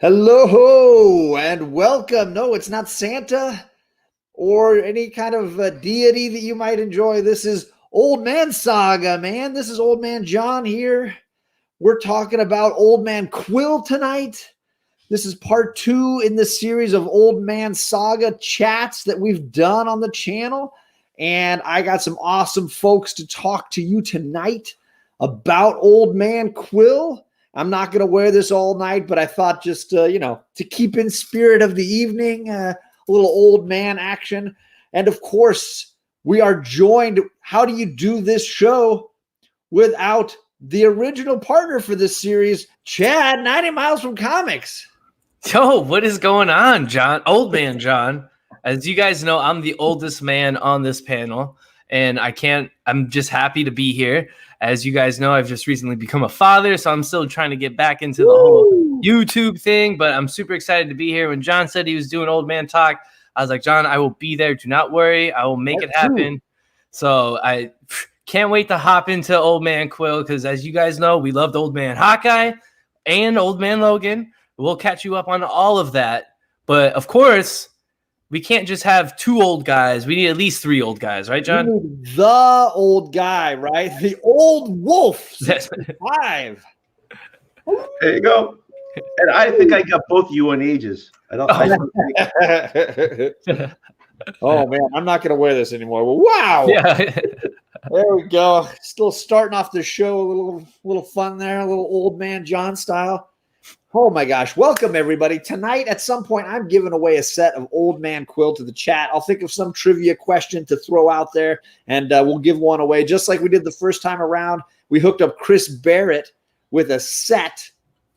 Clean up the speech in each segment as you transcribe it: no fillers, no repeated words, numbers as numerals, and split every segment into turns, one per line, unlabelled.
Hello and welcome. No, it's not Santa or any kind of deity that you might enjoy. This is Old Man Saga, man. This is Old Man John here. We're talking about Old Man Quill tonight. This is part 2 in the series of Old Man Saga chats that we've done on the channel. And I got some awesome folks to talk to you tonight about Old Man Quill. I'm not going to wear this all night, but I thought just, to keep in spirit of the evening, a little old man action. And of course, we are joined. How do you do this show without the original partner for this series, Chad, 90 Miles from Comics?
Yo, what is going on, John? Old Man John. As you guys know, I'm the oldest man on this panel, and I'm just happy to be here. As you guys know, I've just recently become a father, so I'm still trying to get back into the whole YouTube thing, but I'm super excited to be here. When John said he was doing Old Man Talk, I was like, John, I will be there. Do not worry. I will make it happen. So I can't wait to hop into Old Man Quill, because as you guys know, we loved Old Man Hawkeye and Old Man Logan. We'll catch you up on all of that. But of course, we can't just have 2 old guys. We need at least 3 old guys, right, John?
We need the old guy, right? The old wolf. 65.
There you go. And I think I got both you on ages.
Oh man, I'm not going to wear this anymore. Well, wow.
Yeah.
There we go. Still starting off the show, a little fun there, a little Old Man John style. Oh my gosh. Welcome everybody. Tonight at some point I'm giving away a set of Old Man Quill to the chat. I'll think of some trivia question to throw out there and we'll give one away just like we did the first time around. We hooked up Chris Barrett with a set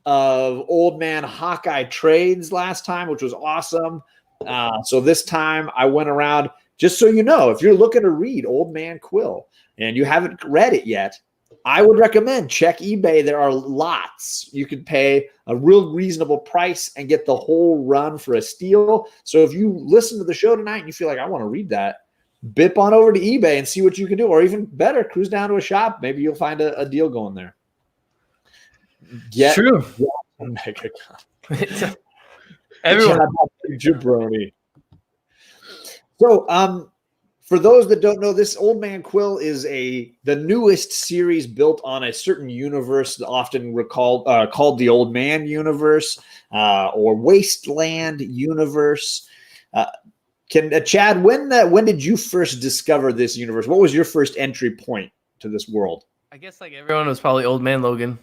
of Old Man Hawkeye trades last time, which was awesome. So this time I went around, just so you know, if you're looking to read Old Man Quill and you haven't read it yet, I would recommend check eBay. There are lots. You could pay a real reasonable price and get the whole run for a steal. So if you listen to the show tonight and you feel like I want to read that, bip on over to eBay and see what you can do. Or even better, cruise down to a shop. Maybe you'll find a deal going there.
True. Everyone.
Jabroni. So, for those that don't know, this Old Man Quill is the newest series built on a certain universe, often called the Old Man universe or Wasteland universe. Chad, when did you first discover this universe? What was your first entry point to this world?
I guess like everyone was probably Old Man Logan,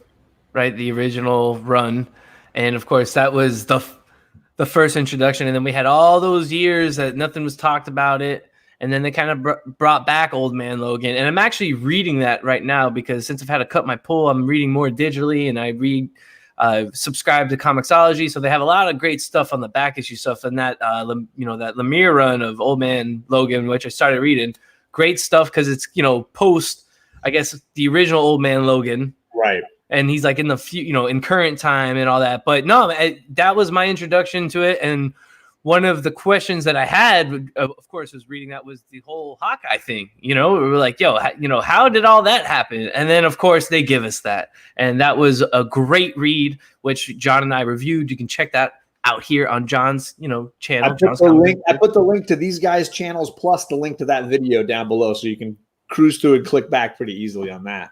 right? The original run, and of course that was the first introduction. And then we had all those years that nothing was talked about it. And then they kind of brought back Old Man Logan. And I'm actually reading that right now because since I've had to cut my pull, I'm reading more digitally and I subscribe to ComicsOlogy. So they have a lot of great stuff on the back issue stuff. And that, that Lemire run of Old Man Logan, which I started reading, great stuff because it's, post, I guess, the original Old Man Logan.
Right.
And he's like in the, in current time and all that. But no, that was my introduction to it. And one of the questions that I had, of course, was reading that was the whole Hawkeye thing. We were like, how did all that happen? And then, of course, they give us that. And that was a great read, which John and I reviewed. You can check that out here on John's, channel.
I put the link to these guys' channels plus the link to that video down below so you can cruise through and click back pretty easily on that.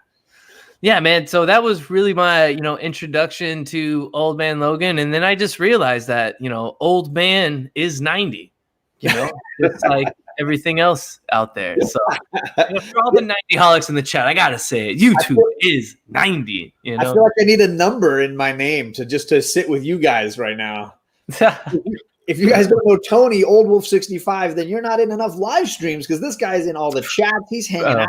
Yeah, man. So that was really my, introduction to Old Man Logan. And then I just realized that, old man is 90, it's like everything else out there. So for all the 90-holics in the chat, I got to say it. YouTube is 90, I
feel like I need a number in my name to sit with you guys right now. If you guys don't know Tony, Old Wolf 65, then you're not in enough live streams because this guy's in all the chats. He's hanging out.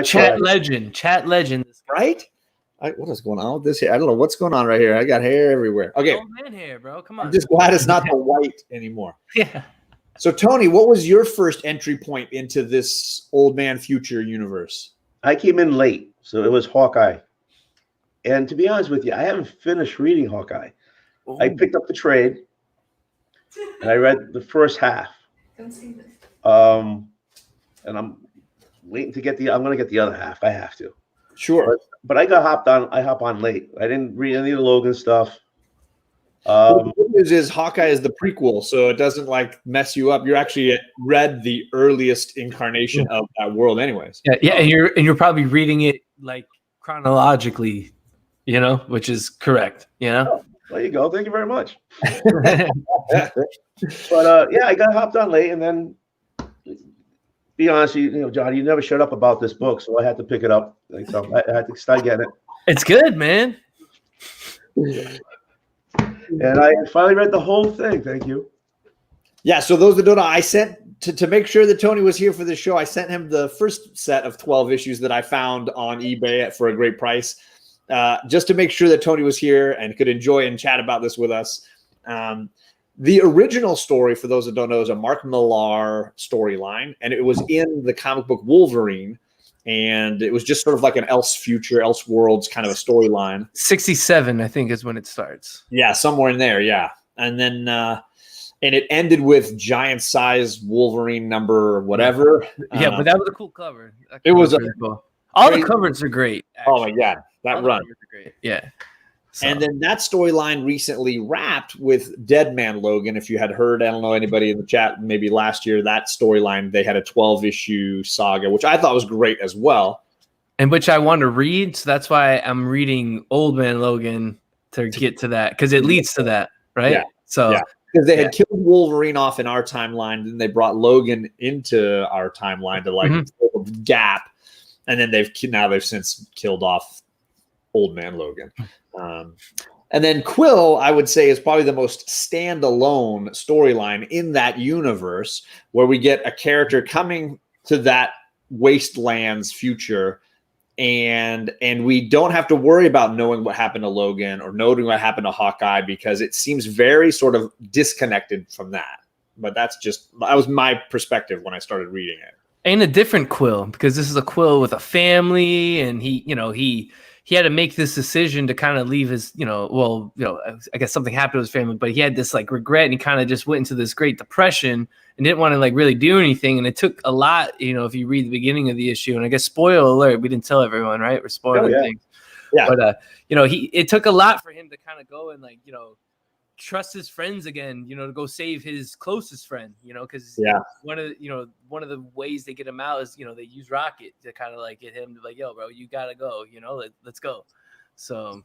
Chat legend,
right? What is going on with this here? I don't know what's going on right here. I got hair everywhere. Okay,
old man hair, bro. Come on.
I'm just glad it's not the white anymore.
Yeah.
So, Tony, what was your first entry point into this Old Man Future universe?
I came in late, so it was Hawkeye. And to be honest with you, I haven't finished reading Hawkeye.
Ooh.
I picked up the trade, and I read the first half.
Don't see this.
And I'm waiting to get I'm going to get the other half. I have to.
Sure.
But I hop on late. I didn't read any of the Logan stuff.
Well, the good news is Hawkeye is the prequel, so it doesn't like mess you up. You're actually read the earliest incarnation of that world, anyways.
Yeah, and you're probably reading it like chronologically, which is correct.
Oh, there you go. Thank you very much. But yeah, I got hopped on late, and then be honest, John, you never shut up about this book, so I had to pick it up. Like, so I had to start getting it.
It's good, man.
And I finally read the whole thing. Thank you.
Yeah, so those that don't know, I sent to make sure that Tony was here for this show, I sent him the first set of 12 issues that I found on eBay for a great price, just to make sure that Tony was here and could enjoy and chat about this with us. The original story, for those that don't know, is a Mark Millar storyline, and it was in the comic book Wolverine, and it was just sort of like an Elseworlds kind of a storyline.
67, I think, is when it starts.
Yeah, somewhere in there, yeah. And then and it ended with giant size Wolverine number whatever.
Yeah, but that was a cool cover.
It was
really cool. All the covers are great. Actually.
Oh my god, that run!
Great. Yeah. So.
And then that storyline recently wrapped with Dead Man Logan. If you had heard, I don't know anybody in the chat, maybe last year, that storyline, they had a 12-issue saga, which I thought was great as well.
And which I want to read, so that's why I'm reading Old Man Logan to get to that, because it leads to that, right?
Yeah.
So
yeah. Because they had killed Wolverine off in our timeline, then they brought Logan into our timeline to like fill the gap, and then they've since killed off Old Man Logan. And then Quill, I would say, is probably the most standalone storyline in that universe, where we get a character coming to that wasteland's future, and we don't have to worry about knowing what happened to Logan or knowing what happened to Hawkeye, because it seems very sort of disconnected from that. But that was my perspective when I started reading it.
And a different Quill, because this is a Quill with a family, and he had to make this decision to kind of leave his, I guess something happened to his family, but he had this like regret, and he kind of just went into this Great Depression and didn't want to like really do anything. And it took a lot, if you read the beginning of the issue, and I guess spoiler alert, we didn't tell everyone, right? We're spoiling things. Yeah. But, it took a lot for him to kind of go and like, trust his friends again, to go save his closest friend, because one of the ways they get him out is, they use Rocket to kind of like get him to like, yo, bro, you gotta go, let's go. So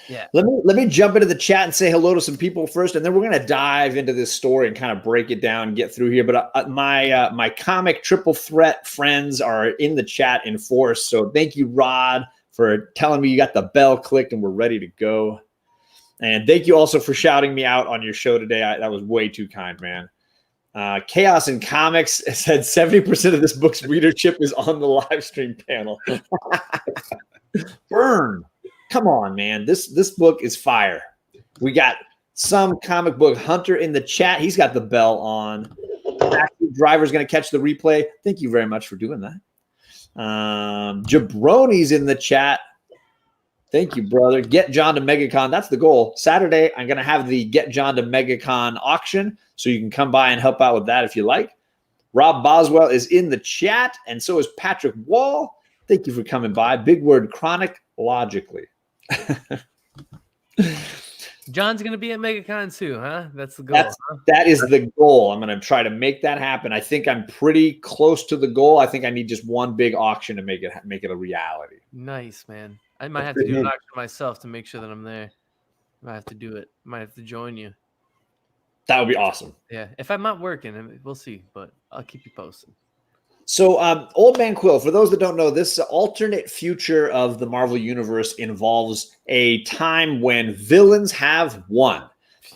yeah,
let me jump into the chat and say hello to some people first, and then we're gonna dive into this story and kind of break it down and get through here. But my comic triple threat friends are in the chat in force, so thank you, Rod, for telling me you got the bell clicked and we're ready to go. And thank you also for shouting me out on your show today. That was way too kind, man. Chaos in Comics said 70% of this book's readership is on the live stream panel. Burn. Come on, man. This book is fire. We got some comic book hunter in the chat. He's got the bell on. Active Driver's going to catch the replay. Thank you very much for doing that. Jabroni's in the chat. Thank you, brother. Get John to MegaCon. That's the goal. Saturday, I'm going to have the Get John to MegaCon auction, so you can come by and help out with that if you like. Rob Boswell is in the chat, and so is Patrick Wall. Thank you for coming by. Big word chronologically.
John's going to be at MegaCon too, huh? That's the goal.
That is the goal. I'm going to try to make that happen. I think I'm pretty close to the goal. I think I need just one big auction to make it a reality.
Nice, man. I might have to do an auction myself to make sure that I'm there. I might have to do it. I might have to join you.
That would be awesome.
Yeah. If I'm not working, we'll see, but I'll keep you posted.
So Old Man Quill, for those that don't know, this alternate future of the Marvel Universe involves a time when villains have won.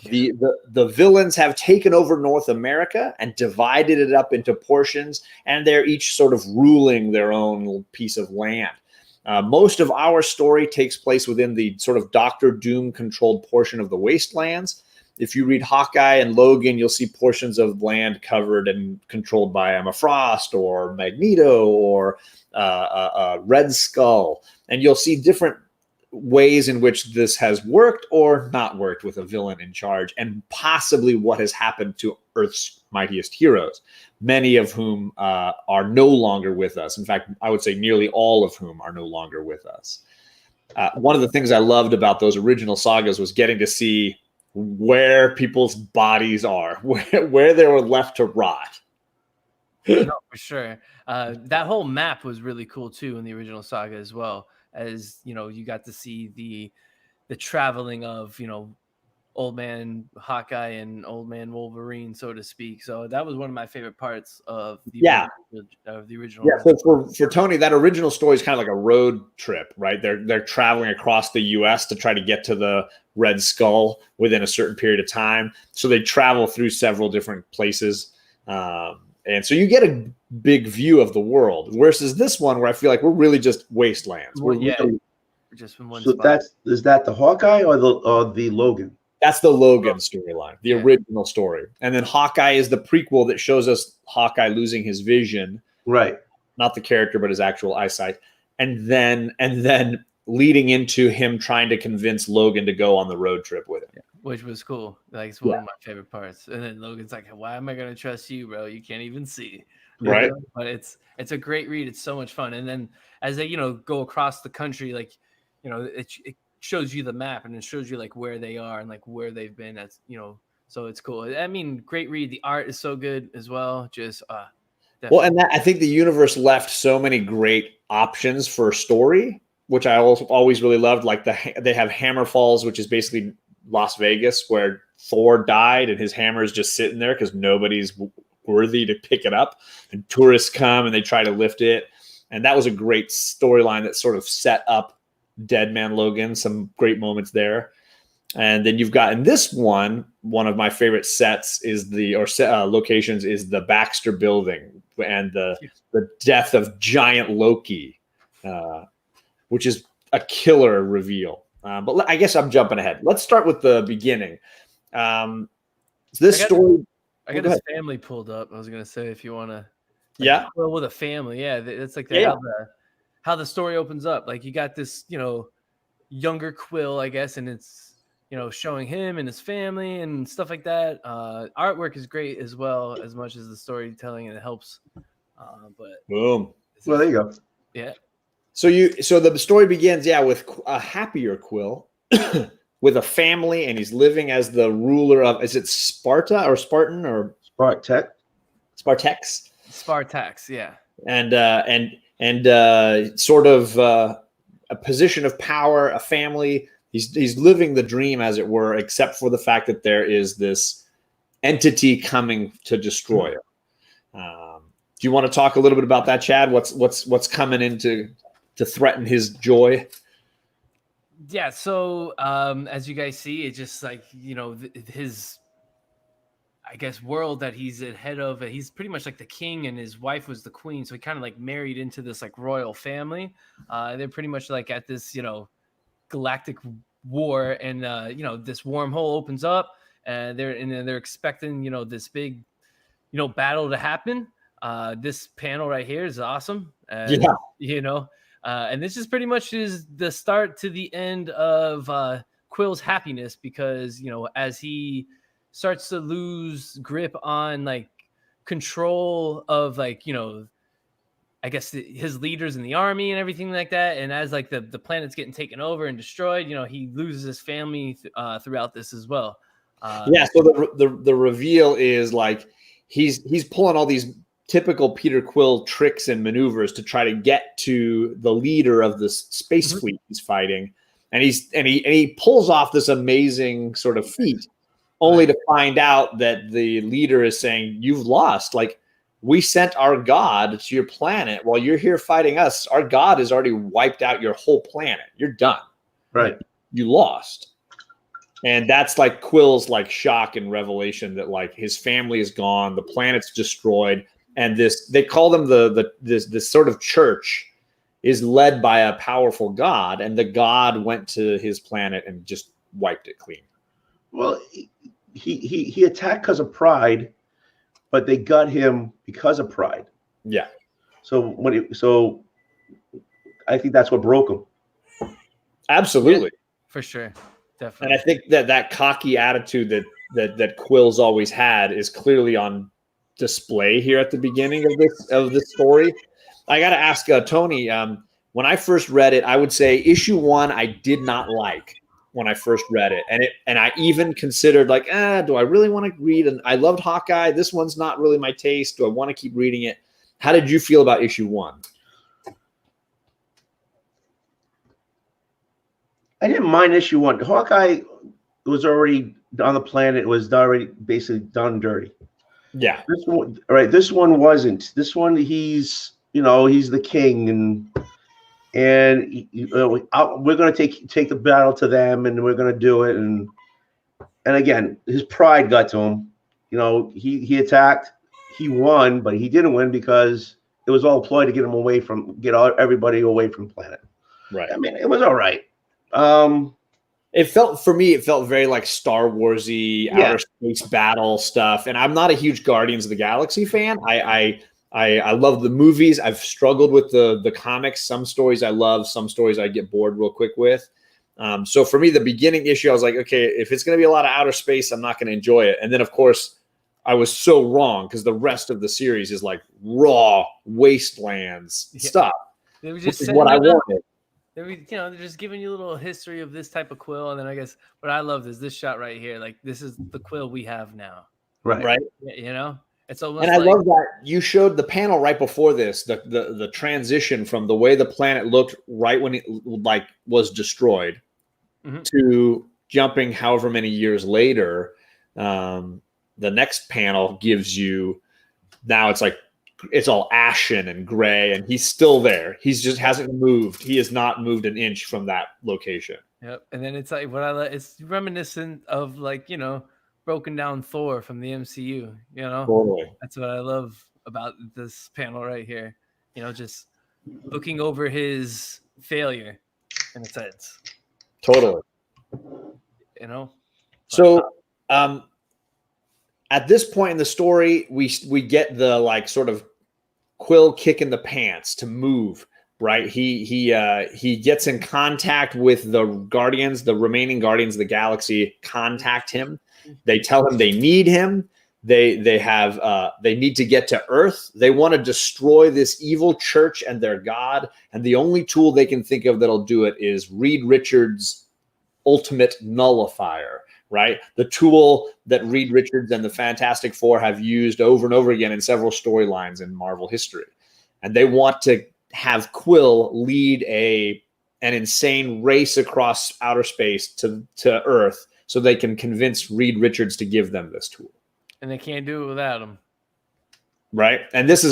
The villains have taken over North America and divided it up into portions, and they're each sort of ruling their own piece of land. Most of our story takes place within the sort of Doctor Doom-controlled portion of the Wastelands. If you read Hawkeye and Logan, you'll see portions of land covered and controlled by Emma Frost or Magneto or Red Skull. And you'll see different ways in which this has worked or not worked with a villain in charge, and possibly what has happened to Earth's mightiest heroes, many of whom are no longer with us. In fact, I would say nearly all of whom are no longer with us. One of the things I loved about those original sagas was getting to see where people's bodies are, where they were left to rot.
No, for sure. That whole map was really cool too in the original saga as well. As you know, you got to see the traveling of Old Man Hawkeye and Old Man Wolverine, so to speak. So that was one of my favorite parts of the original.
Yeah, so for Tony, that original story is kind of like a road trip, right? They're traveling across the U.S. to try to get to the Red Skull within a certain period of time. So they travel through several different places, and so you get a big view of the world. Versus this one, where I feel like we're really just wastelands. We're
just in one
so
spot.
Is that the Hawkeye or the Logan?
That's the Logan storyline, the original story. And then Hawkeye is the prequel that shows us Hawkeye losing his vision.
Right.
Not the character, but his actual eyesight. And then leading into him trying to convince Logan to go on the road trip with him.
Yeah, which was cool. Like, it's one of my favorite parts. And then Logan's like, why am I going to trust you, bro? You can't even see.
Right.
But it's a great read. It's so much fun. And then as they, go across the country, like, it shows you the map and it shows you like where they are and like where they've been. That's, so it's cool. I mean, great read. The art is so good as well. Just, definitely.
Well, and I think the universe left so many great options for story, which I also always really loved. Like they have Hammer Falls, which is basically Las Vegas, where Thor died and his hammer is just sitting there because nobody's worthy to pick it up. And tourists come and they try to lift it. And that was a great storyline that sort of set up Dead Man Logan, some great moments there. And then you've got in this one of my favorite sets is locations is the Baxter Building and the death of giant Loki, which is a killer reveal. But I guess I'm jumping ahead. Let's start with the beginning. Story.
I got his family pulled up. I was gonna say if you want to. Well, with a family, it's like how the story opens up. Like you got this, younger Quill, I guess, and it's showing him and his family and stuff like that. Artwork is great as well, as much as the storytelling, and it helps. But
boom.
Well, there you go.
Yeah.
So the story begins, with a happier Quill with a family, and he's living as the ruler of, is it Sparta or Spartan or
Spartex?
Spartax, yeah.
And sort of a position of power, a family. He's living the dream, as it were, except for the fact that there is this entity coming to destroy him. Do you want to talk a little bit about that, Chad? What's coming in to threaten his joy?
Yeah. So as you guys see, it's just like his, I guess, world that he's at head of. He's pretty much like the king, and his wife was the queen. So he kind of like married into this like royal family. They're pretty much like at this galactic war, and this wormhole opens up, and they're expecting this big battle to happen. This panel right here is awesome. And this is pretty much is the start to the end of Quill's happiness, because as he starts to lose grip on like control of like I guess his leaders in the army and everything like that, and as like the planet's getting taken over and destroyed, he loses his family throughout this as well.
So the reveal is like he's pulling all these typical Peter Quill tricks and maneuvers to try to get to the leader of this space fleet he's fighting, and he pulls off this amazing sort of feat, only to find out that the leader is saying, "You've lost. Like, we sent our god to your planet while you're here fighting us. Our god has already wiped out your whole planet. You're done.
Right?
You lost." And that's like Quill's like shock and revelation that like his family is gone, the planet's destroyed, and they call them this sort of church is led by a powerful god, and the god went to his planet and just wiped it clean.
Well, he attacked because of pride, but they got him because of pride.
Yeah.
So I think that's what broke him.
Absolutely.
Yeah, for sure. Definitely.
And I think that cocky attitude that Quill's always had is clearly on display here at the beginning of this story. I got to ask Tony, when I first read it, I would say issue 1 I did not like. when I first read it, and I even considered like, do I really want to read? And I loved Hawkeye. This one's not really my taste. Do I want to keep reading it? How did you feel about issue 1?
I didn't mind issue 1. Hawkeye was already on the planet. It was already basically done dirty.
Yeah.
This one wasn't. This one, he's the king, and we're going to take the battle to them, and we're going to do it. And again, his pride got to him. He attacked, he won, but he didn't win because it was all a ploy to get everybody away from the planet.
Right.
I mean, it was all right.
It felt very like Star Warsy, outer space battle stuff. And I'm not a huge Guardians of the Galaxy fan. I love the movies. I've struggled with the comics. Some stories I love, some stories I get bored real quick with. So for me, the beginning issue, I was like, okay, if it's going to be a lot of outer space, I'm not going to enjoy it. And then, of course, I was so wrong because the rest of the series is like raw wastelands stuff.
They were just
which is what I wanted.
They're just giving you a little history of this type of quill, and then I guess what I love is this shot right here. Like, this is the quill we have now.
Right.
It's almost.
And I love that you showed the panel right before this, the transition from the way the planet looked right when it was destroyed to jumping however many years later. The next panel gives you now it's all ashen and gray, and he's still there. He's just hasn't moved. He has not moved an inch from that location.
Yep. And then it's like it's reminiscent of broken down Thor from the MCU.
Totally.
That's what I love about this panel right here. Just looking over his failure in a sense.
Totally. So at this point in the story, we get the sort of Quill kick in the pants to move, right? He gets in contact with the Guardians, the remaining Guardians of the Galaxy contact him. They tell him they need him. They need to get to Earth. They want to destroy this evil church and their god, and the only tool they can think of that'll do it is Reed Richards' ultimate nullifier. Right? The tool that Reed Richards and the Fantastic Four have used over and over again in several storylines in Marvel history. And they want to have Quill lead an insane race across outer space to Earth so they can convince Reed Richards to give them this tool.
And they can't do it without him.
Right? And that's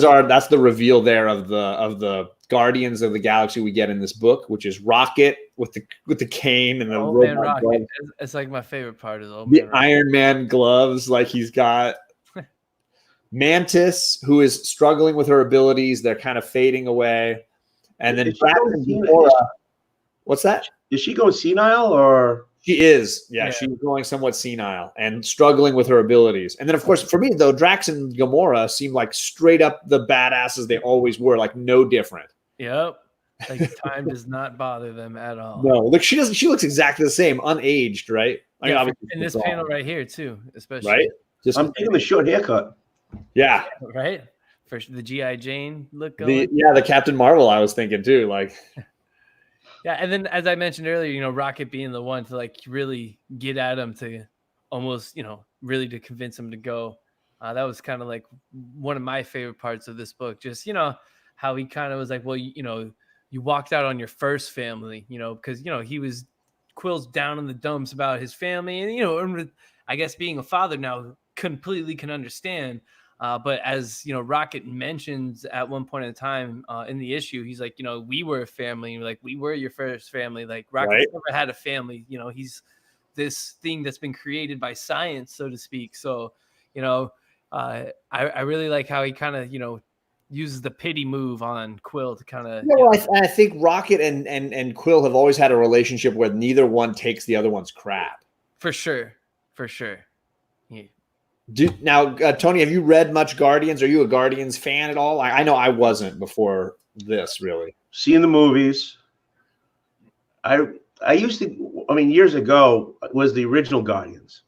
the reveal there of the Guardians of the Galaxy we get in this book, which is Rocket with the cane and the
Old Man Rocket. It's like my favorite part of the
Iron Man gloves. Like he's got Mantis, who is struggling with her abilities. They're kind of fading away. And then what's that?
Is she going senile or?
She is. Yeah, she's going somewhat senile and struggling with her abilities. And then, of course, for me, though, Drax and Gamora seem like straight up the badasses they always were, like no different.
Yep. Like time does not bother them at all.
No, look, she doesn't. She looks exactly the same, unaged, right?
In this panel right here too, especially.
Right.
I'm taking the short haircut.
Yeah.
Right. For the G.I. Jane look
going. The Captain Marvel. I was thinking too, like.
Yeah, and then as I mentioned earlier, Rocket being the one to really get at him to almost, really to convince him to go. That was kind of like one of my favorite parts of this book. Just how he kind of was like, well, you walked out on your first family, because, he was Quill's down in the dumps about his family. And, I guess being a father now completely can understand. But as, Rocket mentions at one point in time in the issue, he's like, we were a family. Like, we were your first family. Like, Rocket's never had a family. He's this thing that's been created by science, so to speak. So, I really like how he kind of, uses the pity move on Quill to kind of.
I think Rocket and Quill have always had a relationship where neither one takes the other one's crap.
For sure. Yeah.
Now, Tony, have you read much Guardians? Are you a Guardians fan at all? I know I wasn't before this, really.
Seeing the movies. I used to, years ago, it was the original Guardians,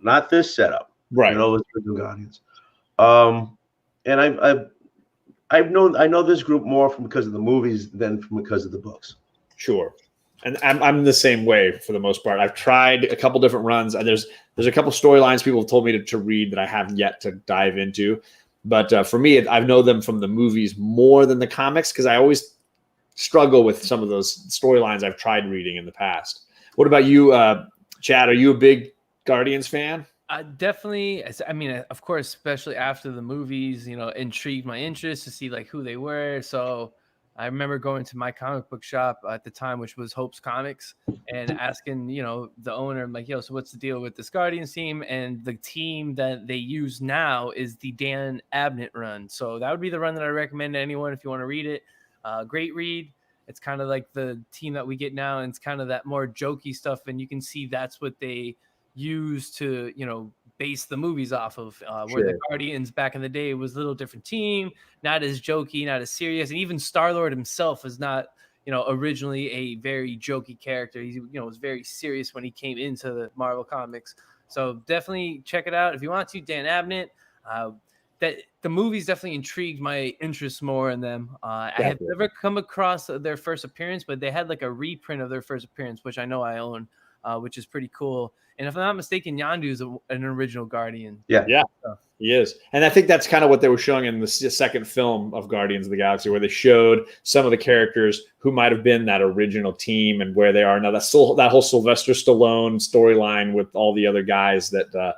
not this setup.
Right.
It was the original Guardians. And I know this group more because of the movies than because of the books.
Sure. And I'm the same way for the most part. I've tried a couple different runs. There's a couple storylines people have told me to read that I haven't yet to dive into. But for me, I know them from the movies more than the comics because I always struggle with some of those storylines I've tried reading in the past. What about you, Chad? Are you a big Guardians fan?
Definitely. I mean, of course, especially after the movies, intrigued my interest to see like who they were. So I remember going to my comic book shop at the time, which was Hope's Comics, and asking, the owner, I'm like, yo, so what's the deal with this Guardians team? And the team that they use now is the Dan Abnett run. So that would be the run that I recommend to anyone if you want to read it. Great read. It's kind of like the team that we get now, and it's kind of that more jokey stuff. And you can see that's what they use to, base the movies off of, where the Guardians back in the day was a little different team, not as jokey, not as serious. And even Star-Lord himself is not, originally a very jokey character. He, was very serious when he came into the Marvel comics. So definitely check it out if you want to. Dan Abnett. That the movies definitely intrigued my interest more in them. I have never come across their first appearance, but they had like a reprint of their first appearance, which I know I own, which is pretty cool. And if I'm not mistaken, Yondu is an original Guardian.
Yeah, he is. And I think that's kind of what they were showing in the second film of Guardians of the Galaxy, where they showed some of the characters who might have been that original team and where they are now. That whole Sylvester Stallone storyline with all the other guys that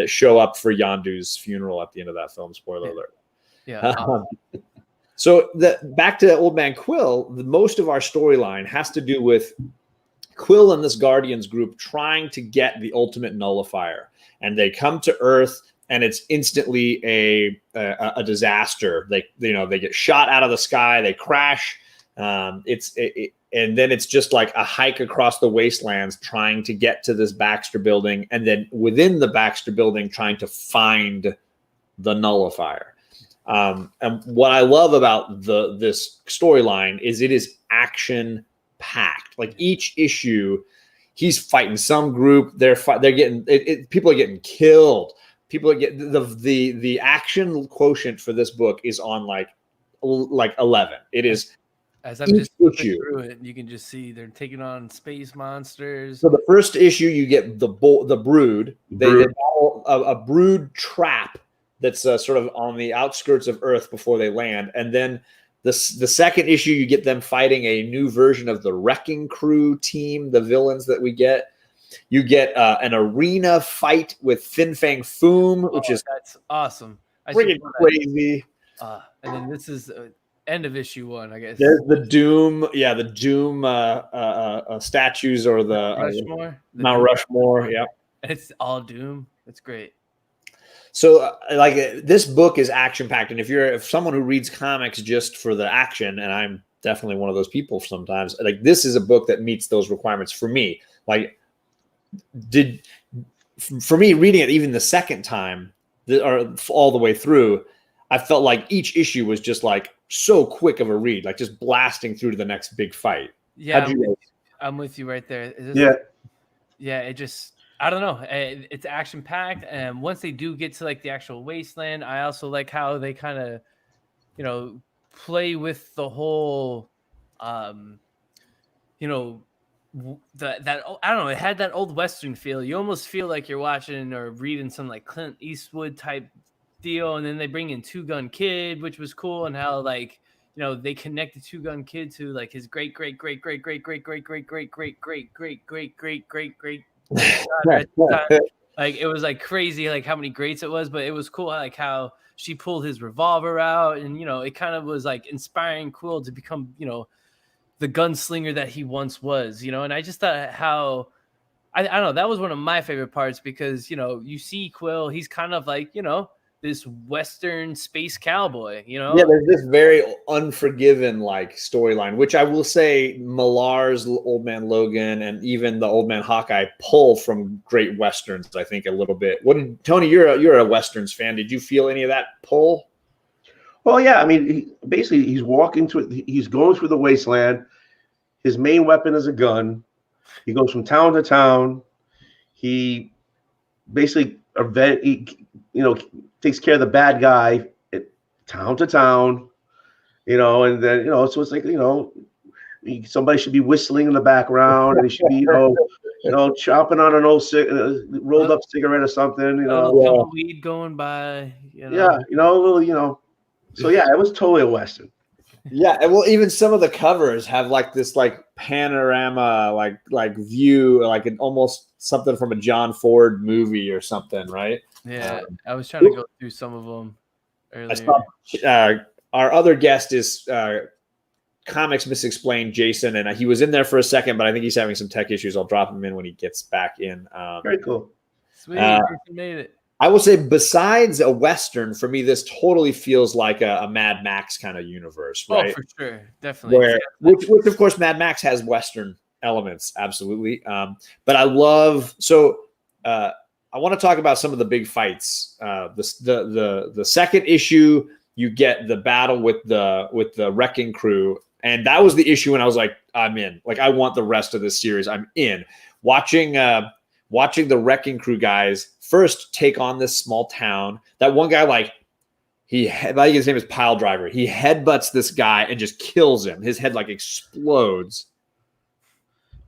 show up for Yondu's funeral at the end of that film. Spoiler alert.
Yeah.
So back to Old Man Quill, most of our storyline has to do with Quill and this Guardians group trying to get the ultimate nullifier. And they come to Earth and it's instantly a disaster. They get shot out of the sky, they crash. And then it's just like a hike across the wastelands trying to get to this Baxter building, and then within the Baxter building trying to find the nullifier. And what I love about this storyline is it is action packed. Like each issue, he's fighting some group. They're getting people are getting killed. People are getting the action quotient for this book is on like 11. It is.
As I'm just flipping through it, you can just see they're taking on space monsters.
So the first issue, you get the brood. They battle a brood trap that's sort of on the outskirts of Earth before they land. And then the second issue, you get them fighting a new version of the Wrecking Crew team, the villains that we get. You get an arena fight with Fin Fang Foom, which is
that's awesome.
Freaking crazy.
And then this is end of issue 1, I guess.
There's the Doom, the Doom statues, or the Mount Rushmore. Yeah,
and it's all Doom. It's great.
So, this book is action packed, and if someone who reads comics just for the action, and I'm definitely one of those people sometimes, like this is a book that meets those requirements for me. For me, reading it even the second time, or all the way through, I felt like each issue was just like so quick of a read, like just blasting through to the next big fight.
Yeah, I'm with you right there. It just, I don't know. It's action packed, and once they do get to like the actual wasteland, I also like how they kind of, play with the whole, that I don't know. It had that old Western feel. You almost feel like you're watching or reading some like Clint Eastwood type deal, and then they bring in Two Gun Kid, which was cool, and how like they connected Two Gun Kid to like his great like it was like crazy like how many greats it was, but it was cool like how she pulled his revolver out, and it kind of was like inspiring Quill to become the gunslinger that he once was, and I just thought how I don't know, that was one of my favorite parts, because you see Quill, he's kind of like this Western space cowboy, Yeah,
there's this very Unforgiven like storyline, which I will say Millar's Old Man Logan and even the Old Man Hawkeye pull from great Westerns, I think, a little bit. Tony, you're a Westerns fan. Did you feel any of that pull?
Well, yeah. I mean, he's walking he's going through the wasteland. His main weapon is a gun. He goes from town to town. He basically takes care of the bad guy town to town, and then so it's like somebody should be whistling in the background, and he should be, chopping on an old rolled up cigarette or something,
weed going by,
Yeah, So yeah, it was totally a Western.
Yeah, and well, even some of the covers have like this like panorama, like view, like an almost something from a John Ford movie or something, right?
Yeah, I was trying to go through some of them earlier.
Our other guest is Comics Misexplained, Jason, and he was in there for a second, but I think he's having some tech issues. I'll drop him in when he gets back in.
Very cool.
Sweet, Jason made it.
I will say, besides a Western, for me, this totally feels like a Mad Max kind of universe, right?
Oh, for sure. Definitely.
Which, of course, Mad Max has Western elements, absolutely. But I love, I want to talk about some of the big fights. The second issue, you get the battle with the Wrecking Crew. And that was the issue when I was like, I'm in. Like, I want the rest of this series. I'm in. Watching the Wrecking Crew guys first take on this small town. That one guy, I think his name is Pile Driver. He headbutts this guy and just kills him. His head like explodes.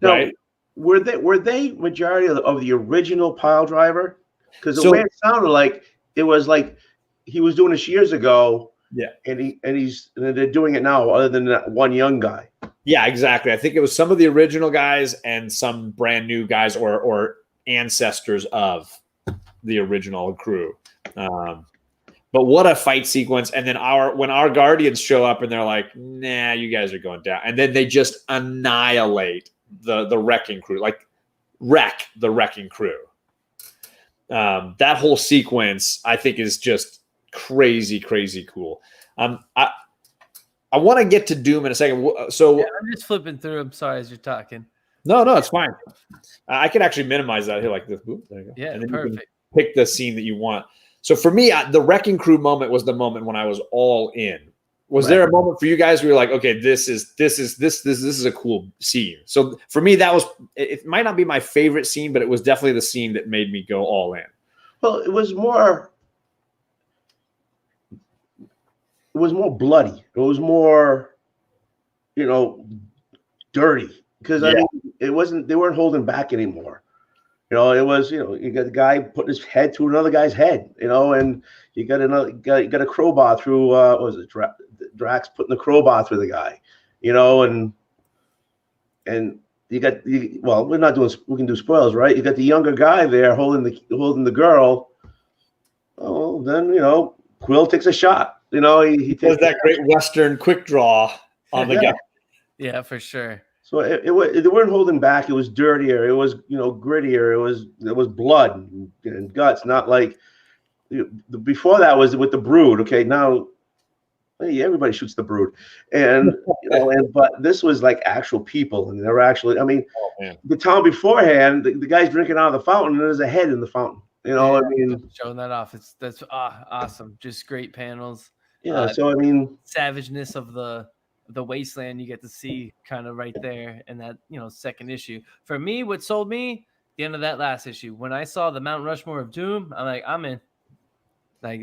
Now,
right?
Were they majority of the original Pile Driver? Because the way it sounded like it was like he was doing this years ago.
Yeah,
and they're doing it now, other than that one young guy.
Yeah, exactly. I think it was some of the original guys and some brand new guys or ancestors of the original crew. But what a fight sequence. And then when our Guardians show up and they're like, nah, you guys are going down. And then they just annihilate the Wrecking Crew, like wreck the Wrecking Crew. That whole sequence, I think, is just crazy, crazy cool. I want to get to Doom in a second. So
I'm just flipping through. I'm sorry as you're talking.
No, it's fine. I can actually minimize that here like this. Ooh, there you go.
Yeah,
and then
perfect.
You can pick the scene that you want. So for me, the Wrecking Crew moment was the moment when I was all in. Was there a moment for you guys where you're like, okay, this is a cool scene? So for me, that was, it might not be my favorite scene, but it was definitely the scene that made me go all in.
Well, it was more bloody. It was more, dirty, because I mean, it wasn't. They weren't holding back anymore. It was. You got the guy putting his head through another guy's head. And you got a crowbar through. What was it? Drax putting the crowbar through the guy. And you got well, we're not doing. We can do spoilers, right? You got the younger guy there holding the girl. Oh, then Quill takes a shot. He
does that great Western quick draw on the guy.
Yeah, for sure.
So they weren't holding back. It was dirtier. It was grittier. It was blood and guts. Not like before that was with the Brood. Okay, now everybody shoots the Brood, and but this was like actual people, and they were actually. I mean, the town beforehand, the guy's drinking out of the fountain, and there's a head in the fountain. I mean,
showing that off. That's awesome. Just great panels.
Yeah. So I mean,
savageness of the wasteland you get to see kind of right there in that second issue. For me, what sold me the end of that last issue when I saw the Mount Rushmore of Doom, I'm like, I'm in. Like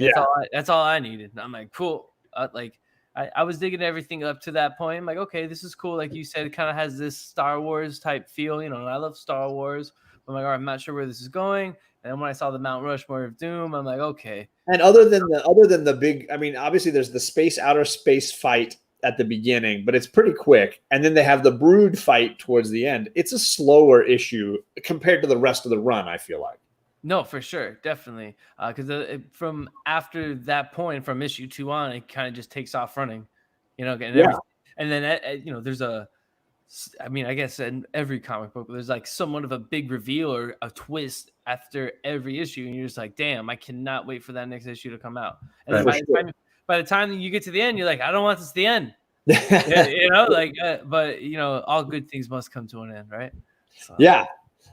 that's all I needed. I'm like, cool. I was digging everything up to that point. I'm like, okay, this is cool. Like you said, it kind of has this Star Wars type feel. And I love Star Wars. I'm like, all right, I'm not sure where this is going. And then when I saw the Mount Rushmore of Doom, I'm like, okay.
And other than the big, I mean, obviously there's the outer space fight at the beginning, but it's pretty quick. And then they have the Brood fight towards the end. It's a slower issue compared to the rest of the run, I feel like.
No, for sure. Definitely. Because from after that point, from issue 2 on, it kind of just takes off running, and then, there's I guess in every comic book, there's like somewhat of a big reveal or a twist after every issue. And you're just like, damn, I cannot wait for that next issue to come out. And then by the time you get to the end, you're like, I don't want this to the end. But all good things must come to an end, right? So.
Yeah.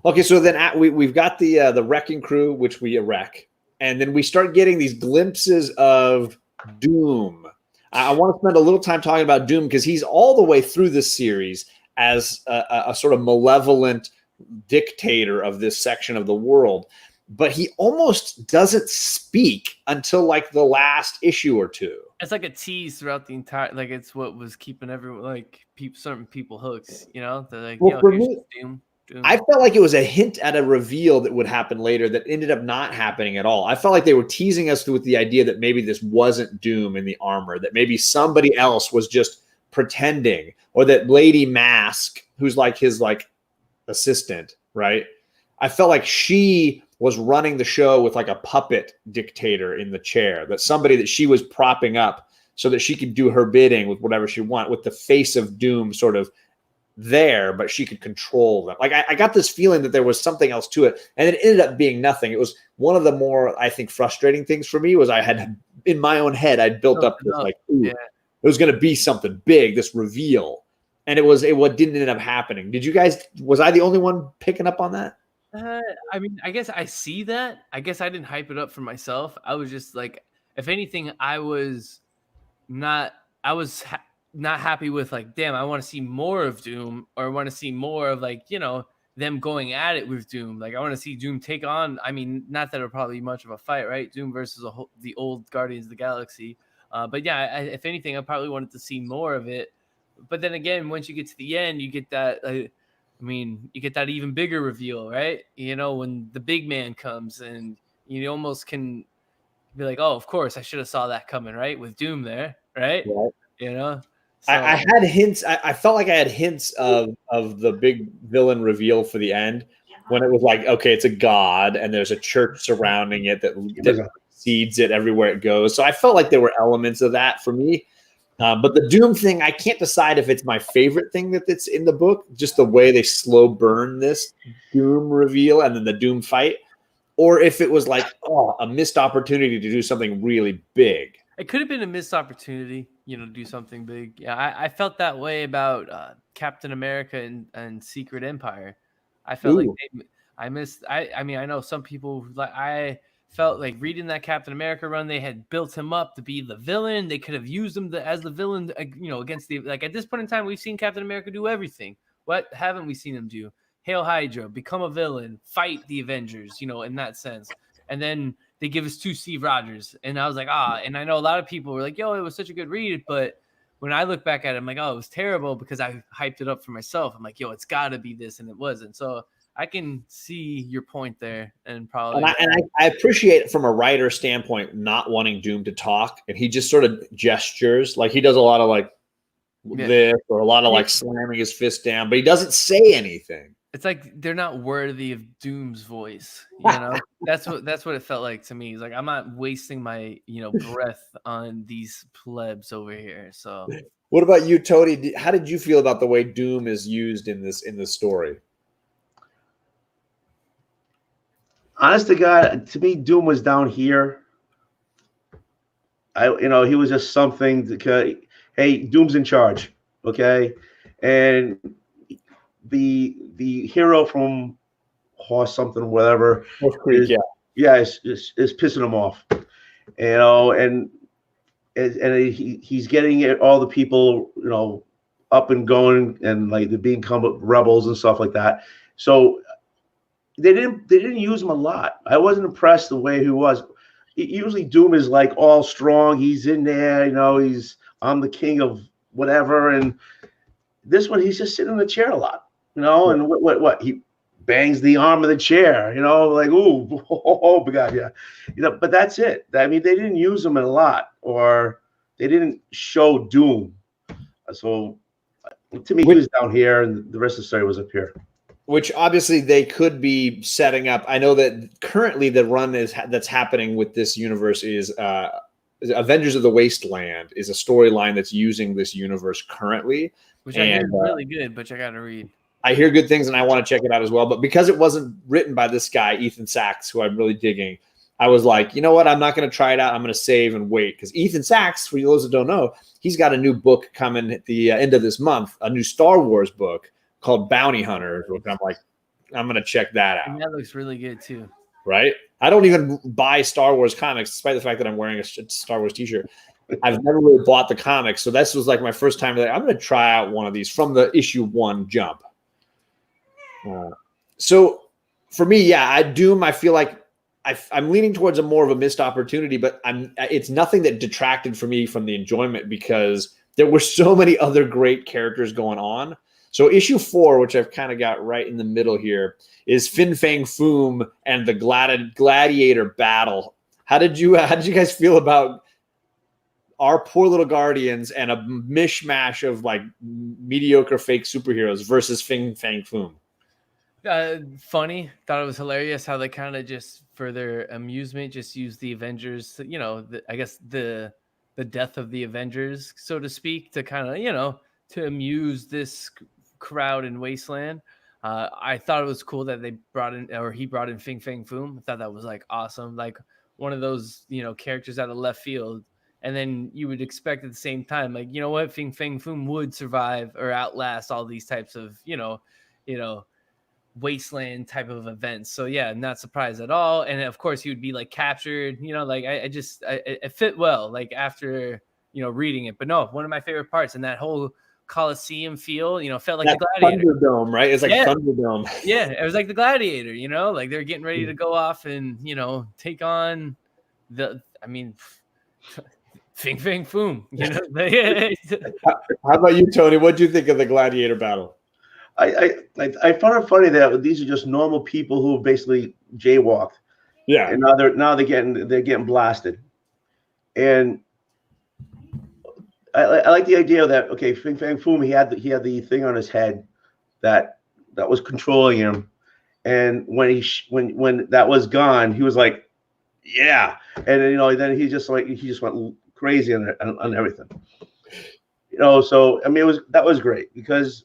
Okay. So then we've got the Wrecking Crew, which we wreck. And then we start getting these glimpses of Doom. I want to spend a little time talking about Doom because he's all the way through this series as a sort of malevolent dictator of this section of the world, but he almost doesn't speak until like the last issue or two.
It's like a tease throughout the entire. Like it's what was keeping everyone certain people hooked. You know, they're like,
Well,
yo,
for
here's
me,
Doom.
I felt like it was a hint at a reveal that would happen later that ended up not happening at all. I felt like they were teasing us with the idea that maybe this wasn't Doom in the armor, that maybe somebody else was just pretending, or that Lady Mask, who's like his like assistant, right? I felt like she was running the show with like a puppet dictator in the chair, that somebody that she was propping up so that she could do her bidding with whatever she want, with the face of Doom sort of there, but she could control them. Like I got this feeling that there was something else to it, and it ended up being nothing. It was one of the more, I think, frustrating things for me was I had in my own head I'd built up this like, ooh, it was going to be something big, this reveal, and what didn't end up happening. Did you guys? Was I the only one picking up on that?
I mean, I guess I see that. I guess I didn't hype it up for myself. I was just like, if anything, I was not. I was not happy with like, damn, I want to see more of Doom, or I want to see more of like, them going at it with Doom. Like I want to see Doom take on. I mean, not that it'll probably be much of a fight, right? Doom versus the old Guardians of the Galaxy. But yeah, if anything, I probably wanted to see more of it. But then again, once you get to the end, you get that. You get that even bigger reveal, right? When the big man comes, and you almost can be like, oh, of course, I should have saw that coming, right? With Doom there, right? So,
I had hints. I felt like I had hints of the big villain reveal for the end, when it was like, okay, it's a god, and there's a church surrounding it that seeds it everywhere it goes. So I felt like there were elements of that for me. But the Doom thing, I can't decide if it's my favorite thing that's in the book, just the way they slow burn this Doom reveal and then the Doom fight, or if it was like, oh, a missed opportunity to do something really big.
It could have been a missed opportunity, to do something big. Yeah, I felt that way about Captain America and Secret Empire. I felt like I missed. I mean, I know some people like I felt like reading that Captain America run, they had built him up to be the villain. They could have used him as the villain, against at this point in time, we've seen Captain America do everything. What haven't we seen him do? Hail Hydra, become a villain, fight the Avengers, in that sense. And then they give us 2 Steve Rogers. And I was like, and I know a lot of people were like, yo, it was such a good read. But when I look back at it, I'm like, oh, it was terrible because I hyped it up for myself. I'm like, yo, it's got to be this. And it wasn't. So I can see your point there, and probably.
And I appreciate from a writer standpoint not wanting Doom to talk, and he just sort of gestures, like he does a lot of like this, or a lot of like slamming his fist down, but he doesn't say anything.
It's like they're not worthy of Doom's voice. That's what it felt like to me. It's like I'm not wasting my breath on these plebs over here. So,
what about you, Tony? How did you feel about the way Doom is used in this story?
Honest to God, to me, Doom was down here. He was just something to, hey, Doom's in charge, okay? And the hero from Horse something, whatever, is pissing him off, and he's getting all the people, up and going, and like they're becoming rebels and stuff like that. So they didn't use him a lot. I wasn't impressed the way he was. Usually Doom is like all strong. He's in there, I'm the king of whatever. And this one, he's just sitting in the chair a lot, and what he bangs the arm of the chair, like, ooh, oh my God, yeah. But that's it. I mean, they didn't use him a lot, or they didn't show Doom. So to me, he was down here, and the rest of the story was up here.
Which obviously they could be setting up. I know that currently the run that's happening with this universe is Avengers of the Wasteland is a storyline that's using this universe currently.
Which I hear is really good, but I got to read.
I hear good things and I want to check it out as well. But because it wasn't written by this guy, Ethan Sachs, who I'm really digging, I was like, you know what? I'm not going to try it out. I'm going to save and wait. Because Ethan Sachs, for those that don't know, he's got a new book coming at the end of this month, a new Star Wars book called Bounty Hunters, which I'm like, I'm going to check that out.
And that looks really good too.
Right? I don't even buy Star Wars comics, despite the fact that I'm wearing a Star Wars t-shirt. I've never really bought the comics. So this was like my first time. I'm going to try out one of these from the issue 1 jump. So for me, Doom, I feel like I'm leaning towards a more of a missed opportunity, but it's nothing that detracted for me from the enjoyment because there were so many other great characters going on. So issue 4, which I've kind of got right in the middle here, is Fin Fang Foom and the gladiator battle. How did you guys feel about our poor little guardians and a mishmash of like mediocre fake superheroes versus Fin Fang Foom?
Funny. Thought it was hilarious how they kind of just for their amusement just use the Avengers. You know, I guess the death of the Avengers, so to speak, to kind of to amuse this crowd in Wasteland. I thought it was cool that they he brought in Fin Fang Foom. I thought that was like awesome, like one of those characters out of left field. And then you would expect at the same time, like, what, Fin Fang Foom would survive or outlast all these types of Wasteland type of events. So yeah, not surprised at all. And of course he would be like captured, like it fit well, like after reading it. But no, one of my favorite parts, and that whole Coliseum feel, felt like
that
the Gladiator
Thunderdome, right? It's like Thunderdome.
Yeah, it was like the Gladiator, like they're getting ready to go off and take on Fin Fang Foom.
How about you, Tony? What do you think of the Gladiator battle?
I found it funny that these are just normal people who basically jaywalked.
Yeah.
And now they're getting blasted. And I like the idea that, okay, Fin Fang Foom, he had the thing on his head that was controlling him. And when when that was gone, he was like, yeah. And then he just went crazy on everything. So I mean that was great because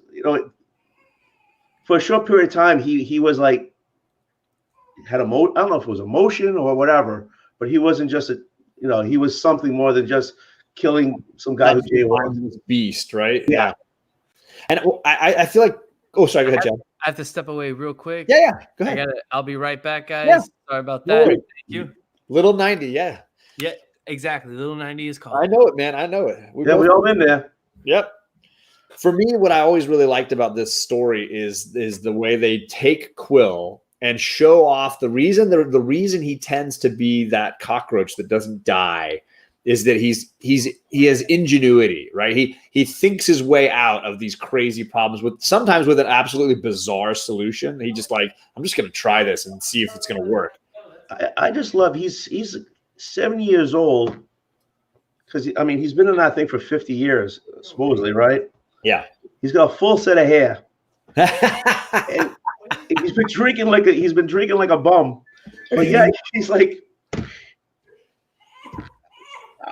for a short period of time he was like had I don't know if it was emotion or whatever, but he wasn't just he was something more than just killing some guy who jaywalked.
Beast, right? Yeah. And I feel like sorry, go ahead, Jeff.
I have to step away real quick.
Yeah, go ahead.
I'll be right back, guys.
Yeah.
Sorry about that.
No,
thank you.
Little 90, yeah.
Yeah, exactly. Little 90 is called.
I know it, man. I know it.
We all been there.
Yep. For me, what I always really liked about this story is the way they take Quill and show off the reason he tends to be that cockroach that doesn't die is that he has ingenuity, right? He thinks his way out of these crazy problems sometimes with an absolutely bizarre solution. He just like, I'm just going to try this and see if it's going to work.
I just love he's 70 years old because he's been in that thing for 50 years supposedly, right?
Yeah.
He's got a full set of hair. And he's been drinking like a bum. But yeah, he's like,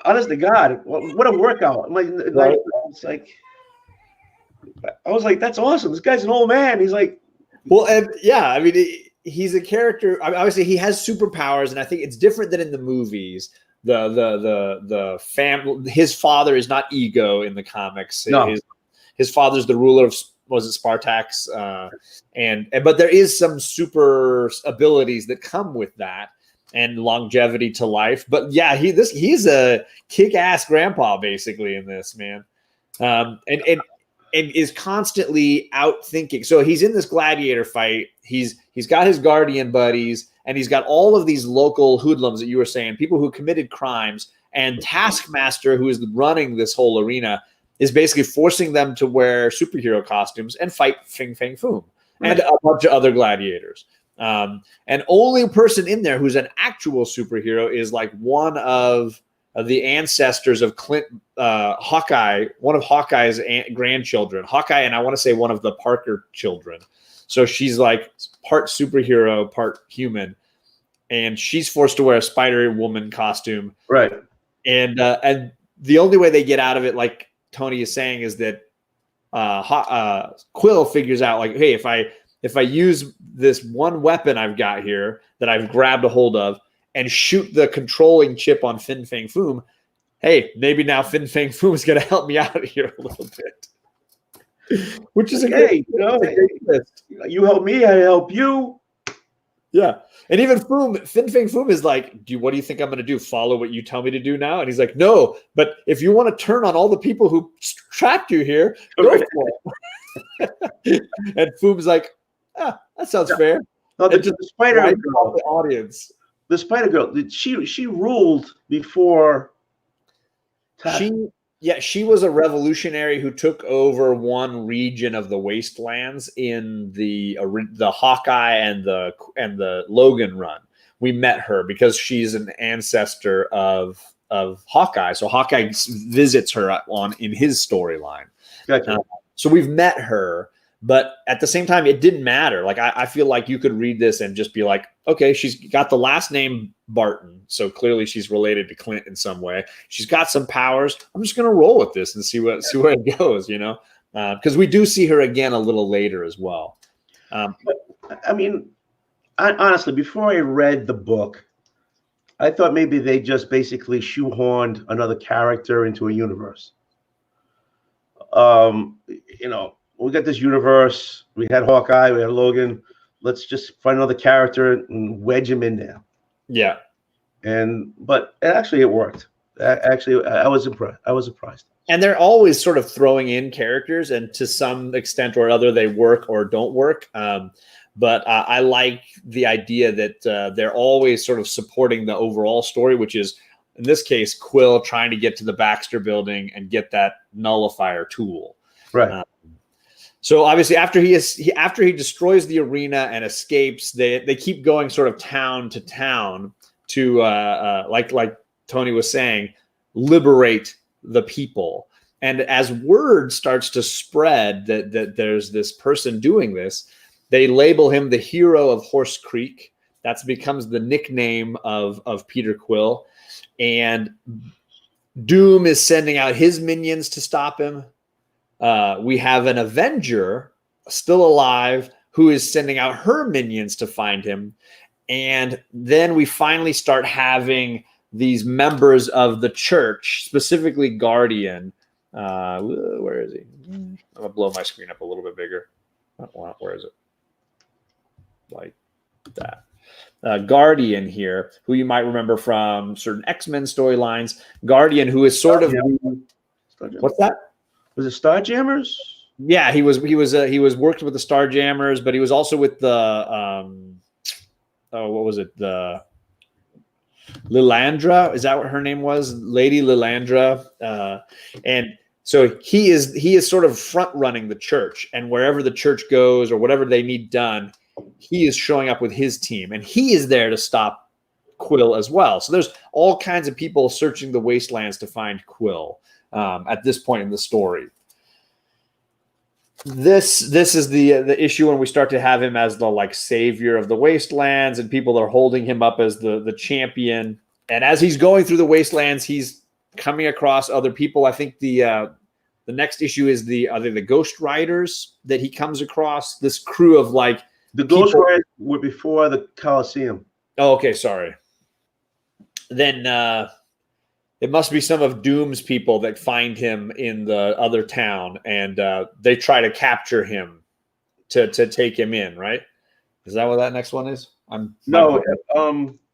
honest to God, what a workout.
Right.
It's like, I was like, that's awesome. This guy's an old man. He's like,
well, and yeah, he's a character. Obviously, he has superpowers, and I think it's different than in the movies. The family, his father is not Ego in the comics.
No.
His father's the ruler of, was it Spartax? But there is some super abilities that come with that and longevity to life. But yeah, he's a kick-ass grandpa basically in this, man. And is constantly out thinking. So he's in this gladiator fight. He's got his guardian buddies, and he's got all of these local hoodlums that you were saying, people who committed crimes, and Taskmaster, who is running this whole arena, is basically forcing them to wear superhero costumes and fight Fin Fang Foom and a bunch of other gladiators. And only person in there who's an actual superhero is like one of the ancestors of Hawkeye, one of Hawkeye's grandchildren. Hawkeye, and I want to say one of the Parker children. So she's like part superhero, part human, and she's forced to wear a Spider-Woman costume.
Right.
And the only way they get out of it, like Tony is saying, is that Quill figures out, like, hey, if I use this one weapon I've got here that I've grabbed a hold of and shoot the controlling chip on Fin Fang Foom, hey, maybe now Fin Fang Foom is going to help me out of here a little bit. Which is
you help me, I help you.
Yeah. And even Fin Fang Foom is like, what do you think I'm going to do? Follow what you tell me to do now? And he's like, no, but if you want to turn on all the people who trapped you here, go for it. And Foom's like, that sounds fair.
No, the spider
the audience.
the Spider Girl, she ruled before.
She was a revolutionary who took over one region of the wastelands in the Hawkeye and the Logan run. We met her because she's an ancestor of Hawkeye. So Hawkeye visits her in his storyline.
Gotcha.
So we've met her, but at the same time, it didn't matter. Like I feel like you could read this and just be like, okay, she's got the last name Barton, so clearly she's related to Clint in some way. She's got some powers. I'm just gonna roll with this and see where it goes, because we do see her again a little later as well.
I mean, honestly, before I read the book, I thought maybe they just basically shoehorned another character into a universe. We got this universe. We had Hawkeye. We had Logan. Let's just find another character and wedge him in there.
Yeah.
But it worked. Actually, I was impressed. I was surprised.
And they're always sort of throwing in characters, and to some extent or other, they work or don't work. But I like the idea that they're always sort of supporting the overall story, which is, in this case, Quill trying to get to the Baxter building and get that nullifier tool.
Right.
So obviously, after he destroys the arena and escapes, they keep going sort of town to town to like Tony was saying, liberate the people. And as word starts to spread that there's this person doing this, they label him the hero of Horse Creek. That becomes the nickname of Peter Quill. And Doom is sending out his minions to stop him. We have an Avenger still alive who is sending out her minions to find him. And then we finally start having these members of the church, specifically Guardian. Where is he? I'm going to blow my screen up a little bit bigger. Where is it? Like that. Guardian here, who you might remember from certain X-Men storylines. Guardian, who is sort of... What's that?
Was it Starjammers?
Yeah, he was worked with the Starjammers, but he was also with the what was it? The Lilandra, is that what her name was? Lady Lilandra. And so he is sort of front running the church, and wherever the church goes or whatever they need done, he is showing up with his team, and he is there to stop Quill as well. So there's all kinds of people searching the wastelands to find Quill. At this point in the story, this is the issue when we start to have him as the savior of the wastelands, and people are holding him up as the champion. And as he's going through the wastelands, he's coming across other people. I think the next issue is the Ghost Riders that he comes across. This crew of
the Ghost Riders were before the Coliseum.
Oh, okay, sorry. Then. It must be some of Doom's people that find him in the other town, and they try to capture him to take him in, right? Is that what that next one is?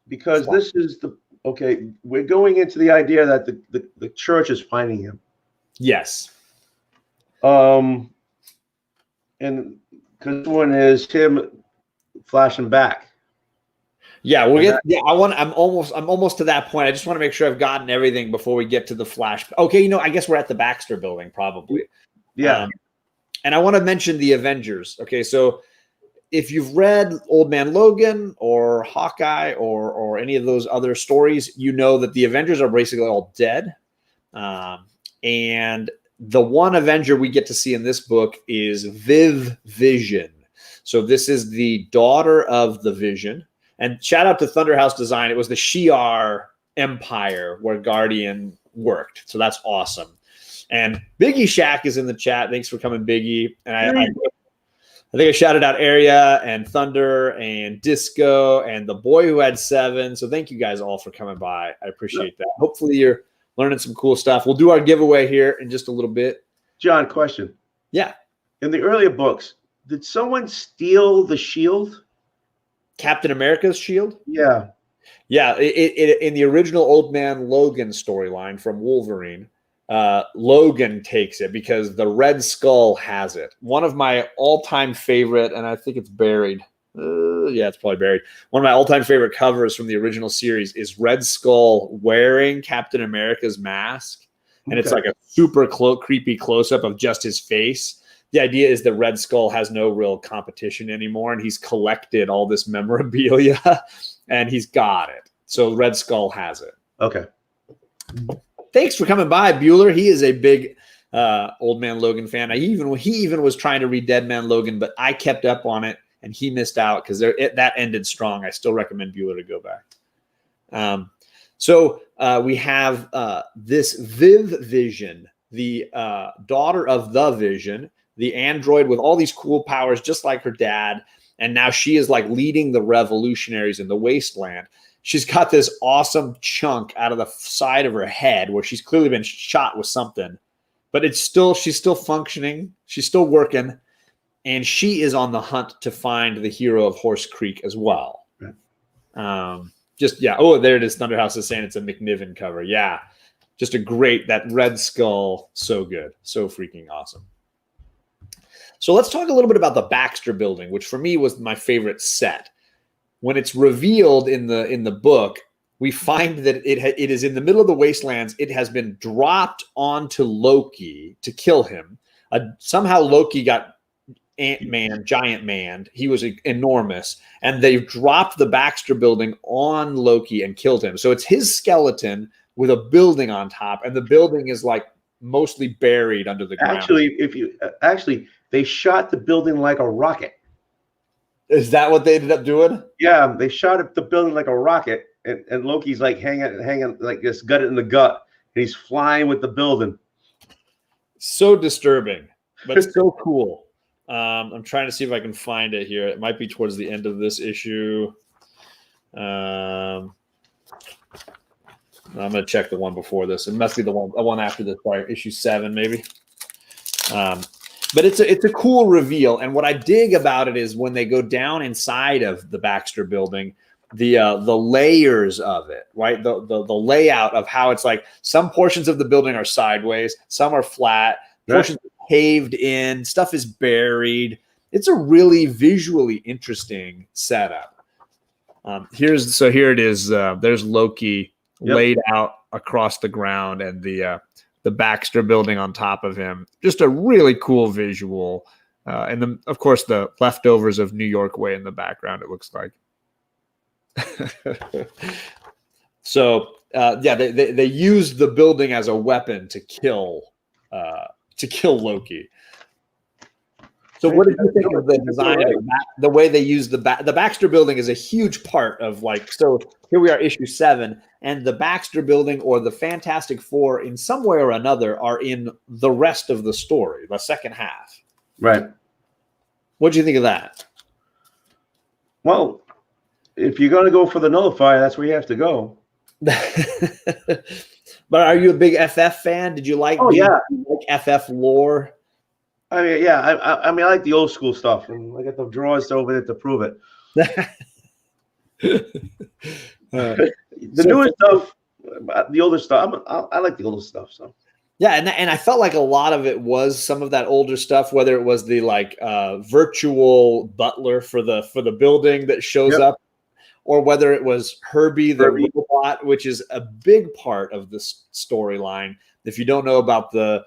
Because this is we're going into the idea that the church is finding him.
Yes.
And because one is him flashing back.
Yeah, we'll get. Yeah, I'm almost to that point. I just want to make sure I've gotten everything before we get to the Flash. Okay, I guess we're at the Baxter building, probably.
Yeah.
And I want to mention the Avengers. Okay, so if you've read Old Man Logan or Hawkeye or any of those other stories, you know that the Avengers are basically all dead. And the one Avenger we get to see in this book is Vision. So this is the daughter of the Vision. And shout out to Thunderhouse Design. It was the Shi'ar Empire where Guardian worked. So that's awesome. And Biggie Shack is in the chat. Thanks for coming, Biggie. And I think I shouted out Area and Thunder and Disco and the boy who had 7. So thank you guys all for coming by. I appreciate that. Hopefully you're learning some cool stuff. We'll do our giveaway here in just a little bit.
John, question.
Yeah.
In the earlier books, did someone steal the shield?
Captain America's shield?
Yeah.
Yeah. In the original Old Man Logan storyline from Wolverine, Logan takes it because the Red Skull has it. One of my all-time favorite, and I think it's buried. Yeah, it's probably buried. One of my all-time favorite covers from the original series is Red Skull wearing Captain America's mask, and it's like a super creepy close-up of just his face. The idea is that Red Skull has no real competition anymore, and he's collected all this memorabilia, and he's got it. So Red Skull has it.
Okay.
Thanks for coming by, Bueller. He is a big Old Man Logan fan. He even was trying to read Dead Man Logan, but I kept up on it, and he missed out because that ended strong. I still recommend Bueller to go back. So we have this Viv Vision, the daughter of the Vision, the android with all these cool powers, just like her dad. And now she is like leading the revolutionaries in the wasteland. She's got this awesome chunk out of the side of her head where she's clearly been shot with something, but she's still functioning. She's still working. And she is on the hunt to find the hero of Horse Creek as well.
Right.
Oh, there it is. Thunderhouse is saying it's a McNiven cover. Yeah. Just that Red Skull. So good. So freaking awesome. So let's talk a little bit about the Baxter Building, which for me was my favorite set. When it's revealed in the book, we find that it is in the middle of the wastelands. It has been dropped onto Loki to kill him. Somehow Loki got Ant-Man, giant man. He was enormous. And they've dropped the Baxter Building on Loki and killed him. So it's his skeleton with a building on top. And the building is like mostly buried under the ground.
Actually, they shot the building like a rocket.
Is that what they ended up doing?
Yeah, they shot at the building like a rocket. And Loki's like hanging like this, gut in the gut. And he's flying with the building. So
disturbing, but so cool. I'm trying to see if I can find it here. It might be towards the end of this issue. I'm going to check the one before this. It must be the one after this, probably issue 7, maybe. But it's a cool reveal. And what I dig about it is when they go down inside of the Baxter Building, the layers of it, right? The layout of how it's like some portions of the building are sideways, some are flat, portions are caved in, stuff is buried. It's a really visually interesting setup. Here it is. There's Loki laid out across the ground, and the Baxter Building on top of him. Just a really cool visual. And of course, the leftovers of New York Way in the background, it looks like. So, they used the building as a weapon to kill Loki. So what did you think of the design of the way they use the Baxter Building is a huge part of so here we are, issue 7, and the Baxter Building or the Fantastic Four in some way or another are in the rest of the story, the second half.
Right.
What do you think of that?
Well, if you're going to go for the nullifier, that's where you have to go.
But are you a big FF fan? Did you like?
Oh, yeah.
FF lore?
I mean, yeah. I mean, I like the old school stuff, and I got the drawers over there to prove it. The newer stuff, the older stuff. I like the older stuff. So.
Yeah, and I felt like a lot of it was some of that older stuff, whether it was the virtual butler for the building that shows up, or whether it was Herbie the robot, which is a big part of this storyline. If you don't know about the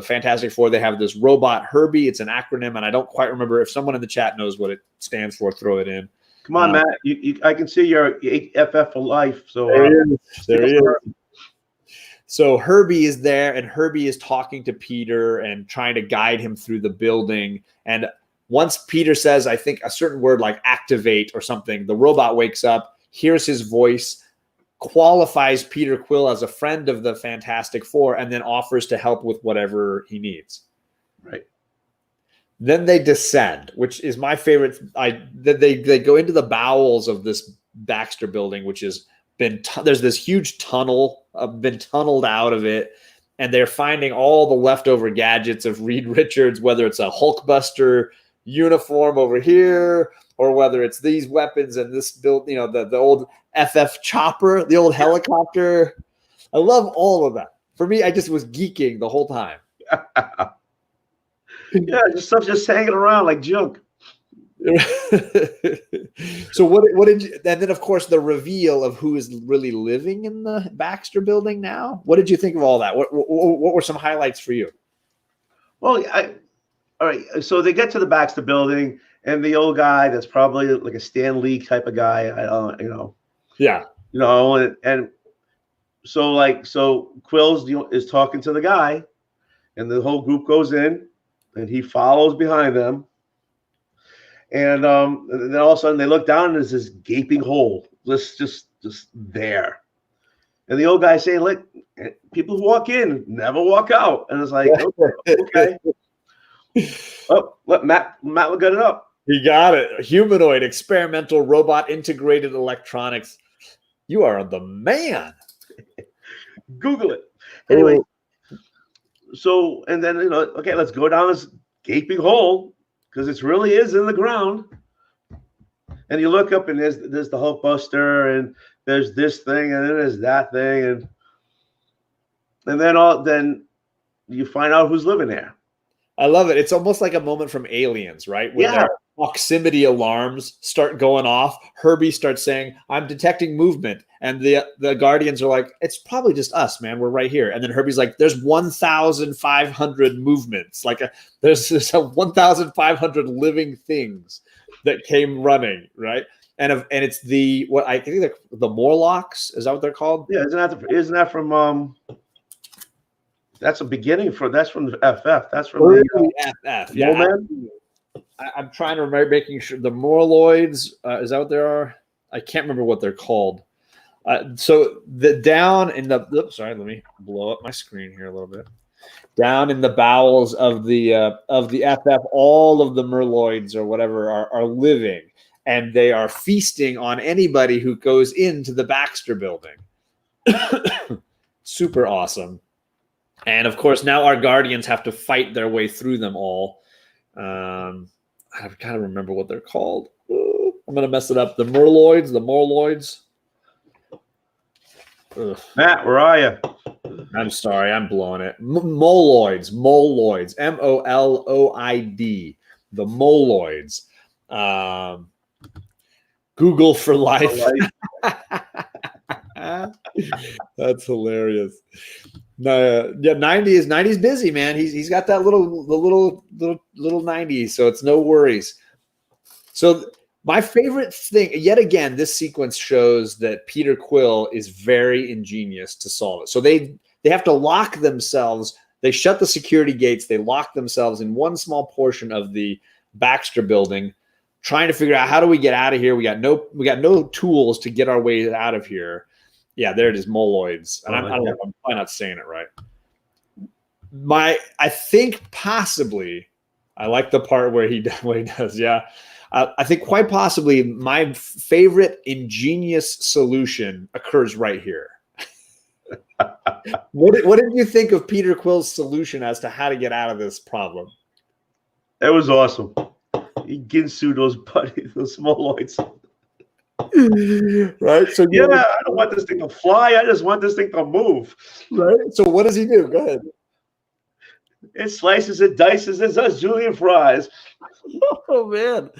Fantastic Four, they have this robot Herbie. It's an acronym, and I don't quite remember. If someone in the chat knows what it stands for, throw it in.
Come on, Matt. I can see you're FF for life. So
there he is. So Herbie is there, and Herbie is talking to Peter and trying to guide him through the building. And once Peter says, I think, a certain word like activate or something, the robot wakes up, hears his voice, qualifies Peter Quill as a friend of the Fantastic Four, and then offers to help with whatever he needs.
Right.
Then they descend, which is my favorite. They go into the bowels of this Baxter Building, which has been there's this huge tunnel, been tunneled out of it, and they're finding all the leftover gadgets of Reed Richards, whether it's a Hulkbuster uniform over here, or whether it's these weapons and this build, the old FF chopper, the old helicopter. I love all of that. For me, I just was geeking the whole time.
Yeah, just stuff just hanging around like junk.
So what did you, and then of course the reveal of who is really living in the Baxter building now? What did you think of all that? What were some highlights for you?
Well, all right. So they get to the Baxter building, and the old guy that's probably like a Stan Lee type of guy. I don't,
Yeah.
And so Quills is talking to the guy, and the whole group goes in, and he follows behind them. And then all of a sudden they look down and there's this gaping hole, just there. And the old guy saying, "Look, people who walk in never walk out." And it's like, okay. Oh, let Matt will get it up.
He got it. Humanoid, experimental, robot, integrated electronics. You are the man.
Google it. Anyway, so and then okay, let's go down this gaping hole because it really is in the ground. And you look up and there's the Hulkbuster and there's this thing and then there's that thing and then you find out who's living there.
I love it. It's almost like a moment from Aliens, right? When their proximity alarms start going off. Herbie starts saying, "I'm detecting movement." And the Guardians are like, "It's probably just us, man. We're right here." And then Herbie's like, "There's 1,500 movements. There's 1,500 living things that came running, right?" And it's the Morlocks. Is that what they're called?
Yeah, isn't that from that's a beginning that's from the FF. That's from
the FF. Yeah.
Man?
I'm trying to remember, making sure the Morloids, is that what they are? I can't remember what they're called. So down in the sorry, let me blow up my screen here a little bit. Down in the bowels of the FF, all of the Morloids or whatever are living, and they are feasting on anybody who goes into the Baxter building. Super awesome. And of course, now our Guardians have to fight their way through them all. I gotta remember what they're called. I'm gonna mess it up. The Morloids. Ugh.
Matt, where are you?
I'm sorry, I'm blowing it. Moloids, Moloid, the Moloids. Google for life. That's hilarious. No, yeah, 90's busy, man. He's got that little 90s, so it's no worries. So my favorite thing, yet again, this sequence shows that Peter Quill is very ingenious to solve it. So they have to lock themselves. They shut the security gates. They lock themselves in one small portion of the Baxter building, trying to figure out how do we get out of here. We got no tools to get our way out of here. Yeah, there it is, Moloids. And I don't know if I'm probably not saying it right. I think possibly, I like the part where he does, yeah. I think quite possibly my favorite ingenious solution occurs right here. What did you think of Peter Quill's solution as to how to get out of this problem?
It was awesome. He ginsu those Moloids.
Right. So
yeah, I don't want this thing to fly. I just want this thing to move.
Right. So what does he do? Go ahead.
It slices, it dices, it does Julian fries.
Oh man.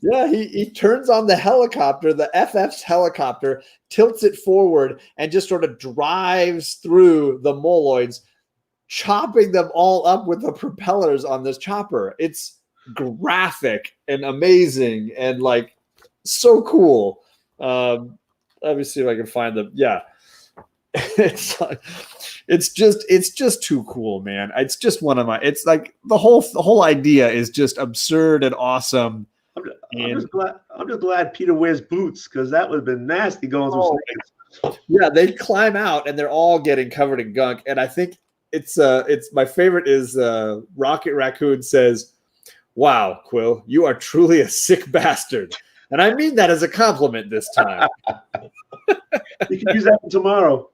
Yeah, he turns on the helicopter, the FF's helicopter, tilts it forward, and just sort of drives through the Moloids, chopping them all up with the propellers on this chopper. It's graphic and amazing and like so cool. Let me see if I can find them. Yeah. It's just too cool, man. It's just it's like the whole idea is just absurd and awesome.
I'm just glad Peter wears boots, because that would have been nasty going through snakes.
Yeah, they climb out and they're all getting covered in gunk. And I think it's my favorite is Rocket Raccoon says, "Wow, Quill, you are truly a sick bastard." And I mean that as a compliment this time.
You can use that for tomorrow.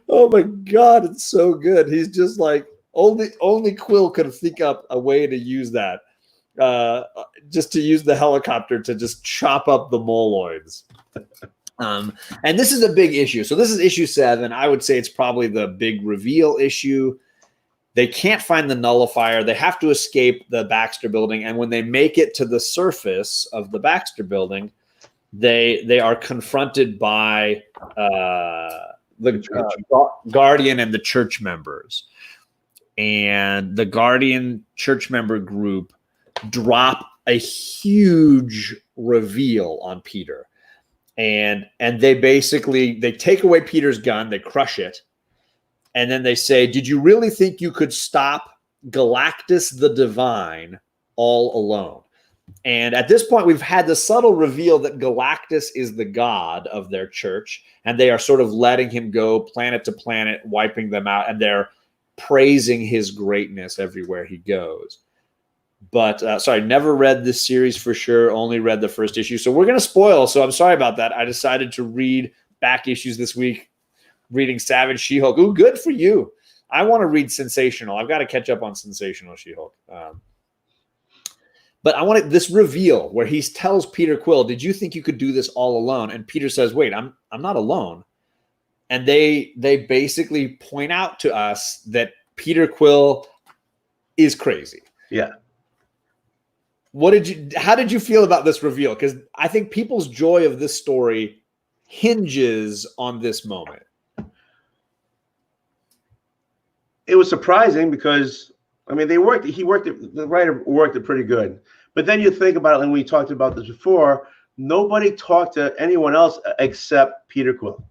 Oh my God, it's so good. He's just like, only Quill could think up a way to use that. Just to use the helicopter to just chop up the Moloids. And this is a big issue. So this is issue 7. I would say it's probably the big reveal issue. They can't find the nullifier. They have to escape the Baxter building. And when they make it to the surface of the Baxter building, they are confronted by the Guardian and the church members. And the Guardian church member group drop a huge reveal on Peter. And they basically, they take away Peter's gun, they crush it. And then they say, did you really think you could stop Galactus the Divine all alone? And at this point, we've had the subtle reveal that Galactus is the god of their church, and they are sort of letting him go planet to planet, wiping them out, and they're praising his greatness everywhere he goes. But sorry, never read this series for sure, only read the first issue. So we're going to spoil, so I'm sorry about that. I decided to read back issues this week, reading Savage She-Hulk. Ooh, good for you. I want to read Sensational. I've got to catch up on Sensational She-Hulk. But I wanted this reveal where he tells Peter Quill, did you think you could do this all alone? And Peter says, wait, I'm not alone. And they basically point out to us that Peter Quill is crazy.
Yeah.
How did you feel about this reveal? Because I think people's joy of this story hinges on this moment.
It was surprising because, I mean, the writer worked it pretty good. But then you think about it, and we talked about this before, nobody talked to anyone else except Peter Quill.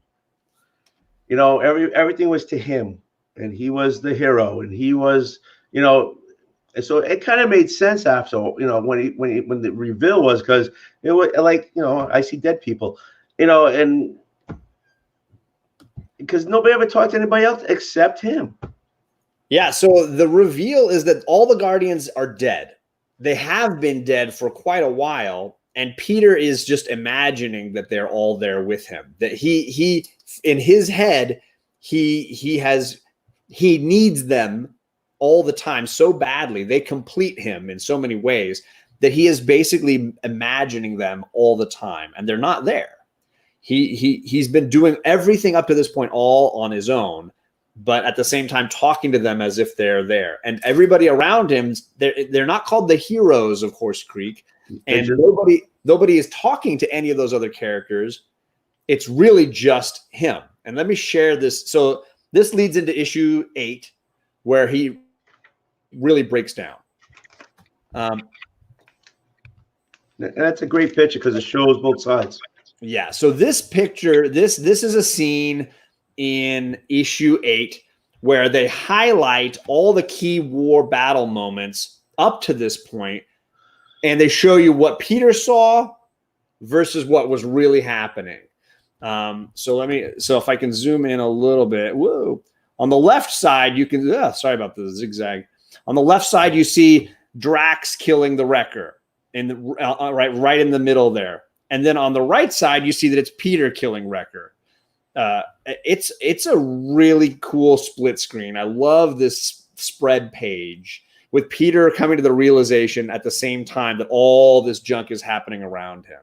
You know, everything was to him, and he was the hero, and he was, you know, and so it kind of made sense after, you know, when the reveal was, because it was like, you know, I see dead people, you know, and because nobody ever talked to anybody else except him.
Yeah, so the reveal is that all the Guardians are dead. They have been dead for quite a while, and Peter is just imagining that they're all there with him. That he in his head, he needs them all the time so badly. They complete him in so many ways that he is basically imagining them all the time, and they're not there. He's been doing everything up to this point all on his own, but at the same time talking to them as if they're there. And everybody around him, they're not called the heroes of Horse Creek, and nobody is talking to any of those other characters. It's really just him. And let me share this. So this leads into issue 8, where he really breaks down.
And that's a great picture because it shows both sides.
Yeah. So this picture, this is a scene in issue 8 where they highlight all the key war battle moments up to this point, and they show you what Peter saw versus what was really happening. So if I can zoom in a little bit. Whoa. On the left side, you can, sorry about the zigzag. On the left side, you see Drax killing the Wrecker right in the middle there. And then on the right side, you see that it's Peter killing Wrecker. It's a really cool split screen. I love this spread page with Peter coming to the realization at the same time that all this junk is happening around him.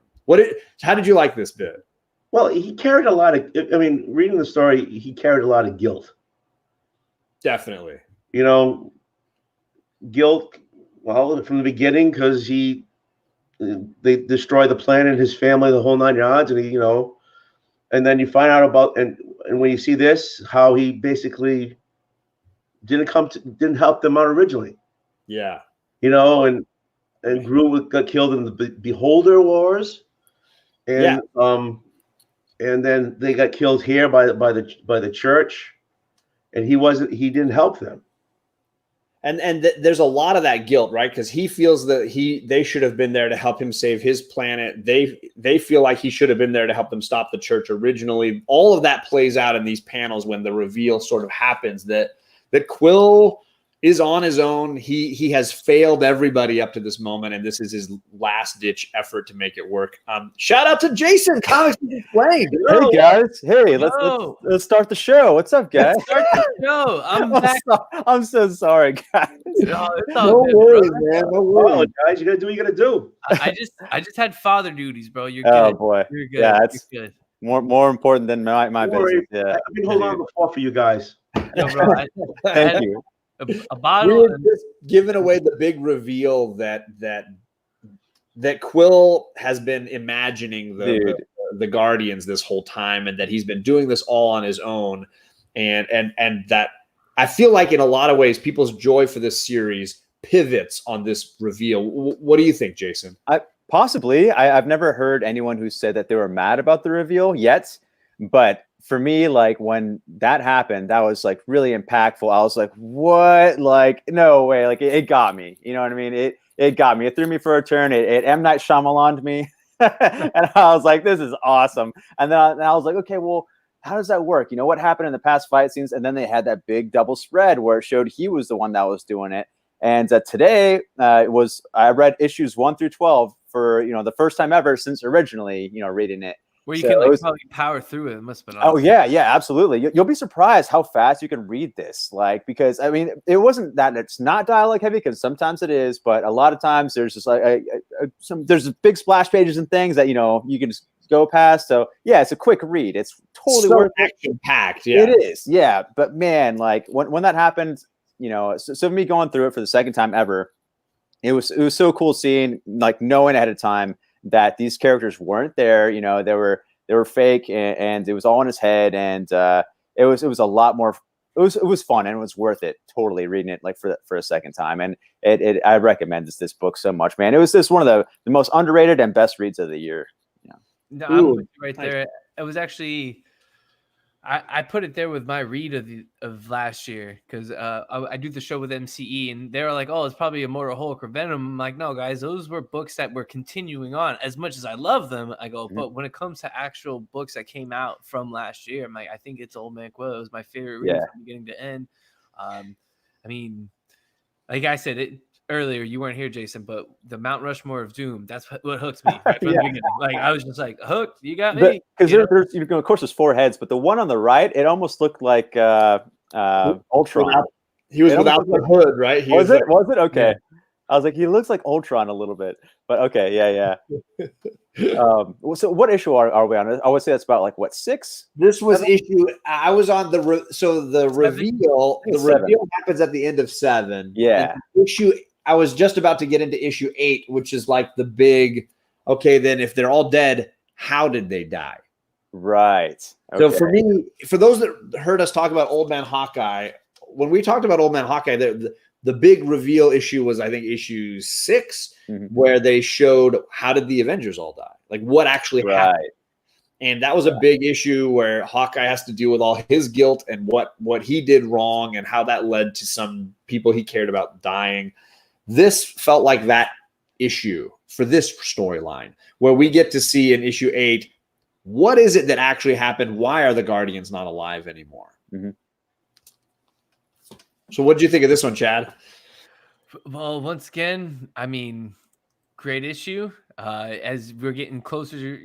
How did you like this bit?
Well, he carried a lot of, I mean, reading the story, he carried a lot of guilt.
Definitely.
You know, guilt, well, from the beginning, because they destroy the planet, his family, the whole 9 yards, and and then you find out about, and when you see this, how he basically didn't help them out originally.
Yeah.
And Groot got killed in the Beholder Wars, and and then they got killed here by the church, and he didn't help them.
And there's a lot of that guilt, right? Because he feels that they should have been there to help him save his planet. They feel like he should have been there to help them stop the church originally. All of that plays out in these panels when the reveal sort of happens that Quill is on his own. He has failed everybody up to this moment, and this is his last ditch effort to make it work. Shout out to Jason, ComicsMisexplained.
Hey guys, hey, let's start the show. What's up, guys?
Let's start the show. I'm back.
I'm so sorry, guys.
No, it's all good,
worries,
bro.
man. No worries.
Guys, you gotta do what you gotta do.
I just had father duties, bro. You're good.
Oh boy,
You're good.
Yeah,
You're good.
more important than my
Don't
business.
worry.
Yeah,
I've been holding on before for you guys.
Yo, bro,
thank you.
a bottle.
We were just giving away the big reveal that Quill has been imagining the Guardians this whole time, and that he's been doing this all on his own, and that I feel like in a lot of ways people's joy for this series pivots on this reveal. What do you think, Jason?
Possibly. I've never heard anyone who said that they were mad about the reveal yet, but for me, like when that happened, that was like really impactful. I was like, what? Like, no way. Like it got me, you know what I mean? It got me. It threw me for a turn. It M. Night Shyamalan'd me. And I was like, this is awesome. And then I was like, okay, well, how does that work? You know, what happened in the past fight scenes? And then they had that big double spread where it showed he was the one that was doing it. And today I read issues 1 through 12 for, the first time ever since originally, reading it.
Where you can probably power through it. It must have been awesome.
Oh, yeah, absolutely. You'll be surprised how fast you can read this. Like, because, I mean, it wasn't that it's not dialogue heavy, because sometimes it is, but a lot of times there's just like there's big splash pages and things that, you can just go past. So, yeah, it's a quick read. It's totally worth it.
Action-packed, yeah.
It is, yeah. But, man, like, when that happened, so me going through it for the second time ever, it was so cool seeing, like, knowing ahead of time that these characters weren't there. They were fake, and it was all in his head, and it was a lot more. It was fun, and it was worth it. Totally reading it like for a second time, and I recommend this book so much, man. It was just one of the most underrated and best reads of the year. Yeah,
no, I'm with you right there. It was actually. I put it there with my read of last year, because I do the show with MCE, and they were like, "Oh, it's probably Immortal Hulk or Venom." I'm like, "No, guys, those were books that were continuing on. As much as I love them, I go, but when it comes to actual books that came out from last year, I'm like, I think it's Old Man Quill. It was my favorite read from beginning to end. I mean, like I said earlier, you weren't here, Jason, but the Mount Rushmore of Doom, that's what hooked me right from the beginning. Like, I was just like, hooked, you got me.
Because there's, of course, there's 4 heads, but the one on the right, it almost looked like Ultron.
He was without the hood, right?
Was it? Okay. Yeah. I was like, he looks like Ultron a little bit, but okay, yeah. So what issue are we on? I would say that's about like what, 6?
This was 7? Issue. I was on the reveal. The
7.
Reveal happens at the end of 7.
Yeah.
Issue. I was just about to get into issue 8, which is like the big. Okay, then if they're all dead, how did they die?
Right.
Okay. So for me, for those that heard us talk about Old Man Hawkeye, when we talked about Old Man Hawkeye, the big reveal issue was, I think, issue 6, where they showed how did the Avengers all die, like what actually happened. And that was a big issue where Hawkeye has to deal with all his guilt and what he did wrong and how that led to some people he cared about dying. This felt like that issue for this storyline, where we get to see in issue 8, what is it that actually happened? Why are the Guardians not alive anymore? So what did you think of this one, Chad?
Well, once again, I mean, great issue. As we're getting closer,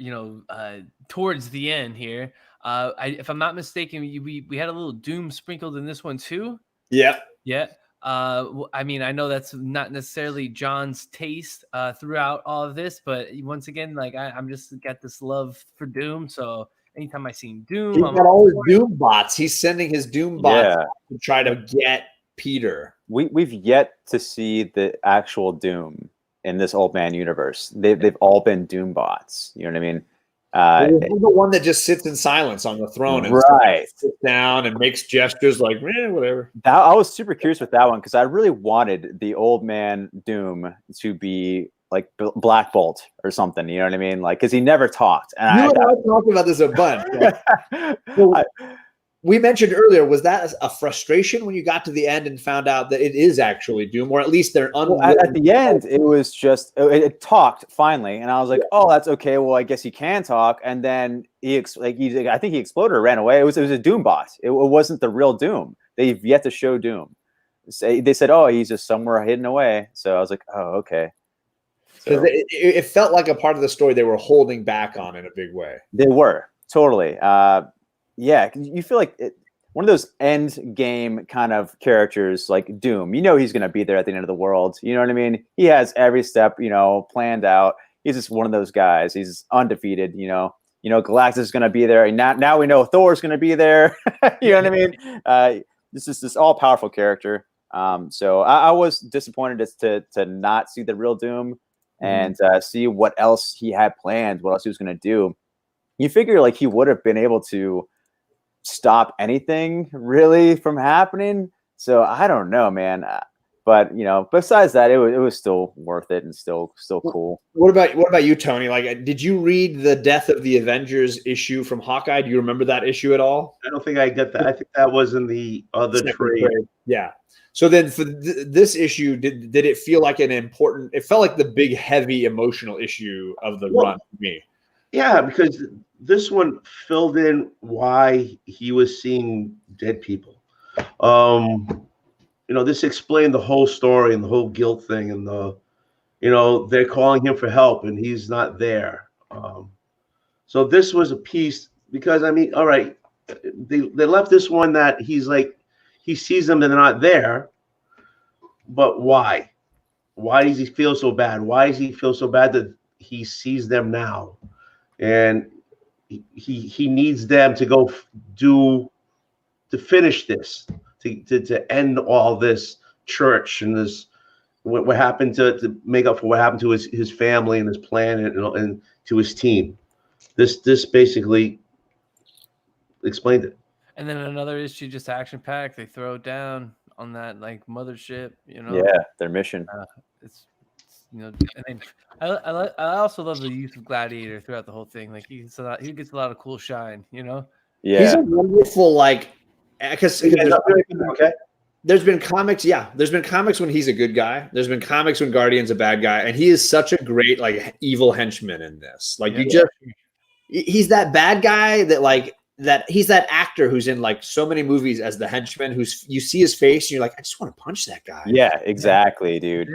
towards the end here. If I'm not mistaken, we had a little Doom sprinkled in this one too.
Yeah.
I mean, I know that's not necessarily John's taste throughout all of this, but once again, like I'm just got this love for Doom. So anytime I see Doom,
he's got all his Doom bots. He's sending his Doom bots to try to get Peter.
We've yet to see the actual Doom in this Old Man universe. They've all been Doom bots. You know what I mean?
He's the one that just sits in silence on the throne and sits down and makes gestures like, whatever.
I was super curious with that one, because I really wanted the Old Man Doom to be like Black Bolt or something. You know what I mean? Like, because he never talked. And
I talked about this a bunch. We mentioned earlier, was that a frustration when you got to the end and found out that it is actually Doom, or at least they're
at the end, it was just it talked finally, and I was like, oh, that's okay. Well, I guess he can talk. And then I think he exploded or ran away. It was a Doom bot. It wasn't the real Doom. They've yet to show Doom. They said, oh, he's just somewhere hidden away. So I was like, oh, okay.
So it felt like a part of the story they were holding back on in a big way.
They were totally. Yeah, you feel like one of those end game kind of characters like Doom. He's going to be there at the end of the world. You know what I mean? He has every step, planned out. He's just one of those guys. He's undefeated. Galactus is going to be there. And now we know Thor's going to be there. You know what I mean? This is this all powerful character. So I was disappointed as to not see the real Doom and see what else he had planned, what else he was going to do. You figure like he would have been able to stop anything really from happening. So I don't know, man. But besides that, it was still worth it and still cool.
What about you, Tony? Like, did you read the Death of the Avengers issue from Hawkeye? Do you remember that issue at all?
I don't think I get that. I think that was in the other trade.
Yeah. So then for this issue, did it feel like an important? It felt like the big, heavy, emotional issue of the run for me.
Yeah, because this one filled in why he was seeing dead people. This explained the whole story and the whole guilt thing, and they're calling him for help and he's not there. So this was a piece because all right, they left this one that he's like he sees them and they're not there, but why? Why does he feel so bad? Why does he feel so bad that he sees them now? And he needs them to go to finish this, to end all this church and this what happened to make up for what happened to his family and his planet and to his team. This basically explained it.
And then another issue, just action packed. They throw it down on that like mothership,
Yeah, their mission.
It's and then I also love the use of Gladiator throughout the whole thing. Like he gets a lot of cool shine,
Yeah,
he's a wonderful because
okay.
There's been comics, there's been comics when he's a good guy. There's been comics when Guardian's a bad guy, and he is such a great evil henchman in this. He's that bad guy that he's that actor who's in so many movies as the henchman you see his face and you're like, I just want to punch that guy.
Yeah, exactly, dude.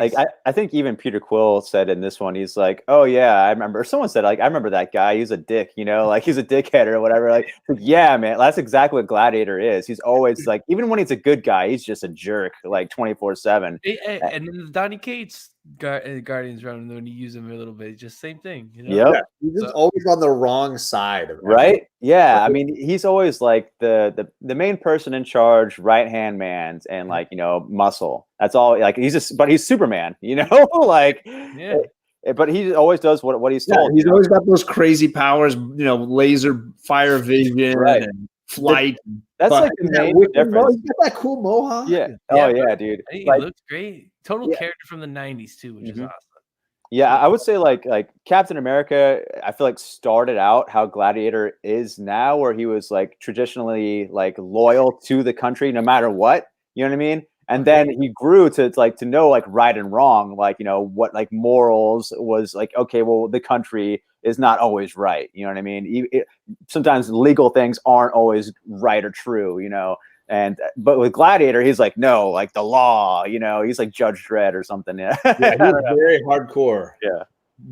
I think even Peter Quill said in this one, he's like, oh yeah, I remember. Someone said I remember that guy. He's a dick, he's a dickhead or whatever. Yeah, man, that's exactly what Gladiator is. He's always even when he's a good guy, he's just a jerk 24/7.
And then the Donny Cates Guardians run when you use him a little bit, just same thing.
Yep.
Yeah, he's just always on the wrong side of
right. Yeah, I mean, he's always like the main person in charge, right hand man, and muscle. That's all. But he's Superman,
Yeah.
But he always does what he's told.
He's always got those crazy powers, laser fire vision and flight.
That's the main difference.
He's got that cool mohawk.
Yeah. Oh yeah, dude.
He looks great. Total character from the 90s too, which is awesome.
Yeah, I would say like Captain America, I feel like started out how Gladiator is now, where he was traditionally loyal to the country no matter what. You know what I mean? And then he grew to know right and wrong, what morals was okay, well, the country is not always right. You know what I mean? Sometimes legal things aren't always right or true, but with Gladiator, he's no, the law, he's like Judge Dredd or something. Yeah,
he's very hardcore.
Yeah.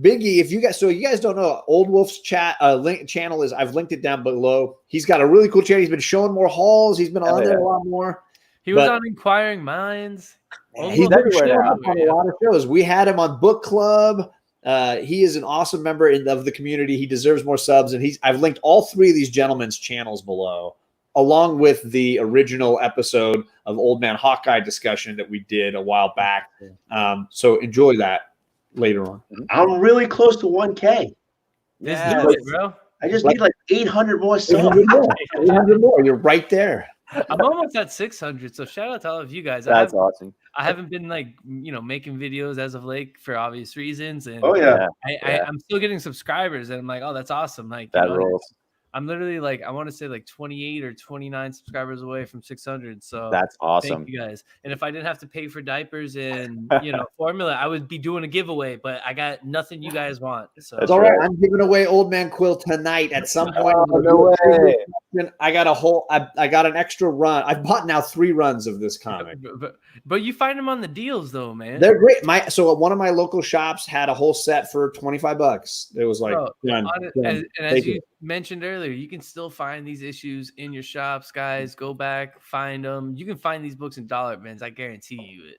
Biggie, if you guys don't know, Old Wolf's channel is, I've linked it down below. He's got a really cool channel. He's been showing more hauls. He's been on there a lot more.
He was on Inquiring Minds.
He's everywhere now. On a lot of shows. We had him on Book Club. He is an awesome member of the community. He deserves more subs, and I've linked all three of these gentlemen's channels below, along with the original episode of Old Man Hawkeye discussion that we did a while back. So enjoy that later on.
I'm really close to 1K.
Let's do it, bro.
I just need 800 more subs.
800 more. You're right there.
I'm almost at 600, so shout out to all of you guys.
That's awesome.
I haven't been making videos as of late for obvious reasons, and I'm still getting subscribers, and I'm like, oh, that's awesome.
That rolls.
I'm literally I want to say 28 or 29 subscribers away from 600. So
that's awesome.
Thank you guys. And if I didn't have to pay for diapers and formula, I would be doing a giveaway. But I got nothing you guys want. So
it's all right. I'm giving away Old Man Quill tonight at some point.
No way.
I got I got an extra run. I've bought now 3 runs of this comic.
But you find them on the deals though, man.
They're great. So one of my local shops had a whole set for $25. It was
as you mentioned earlier, you can still find these issues in your shops, guys. Go back, find them. You can find these books in dollar bins. I guarantee you it.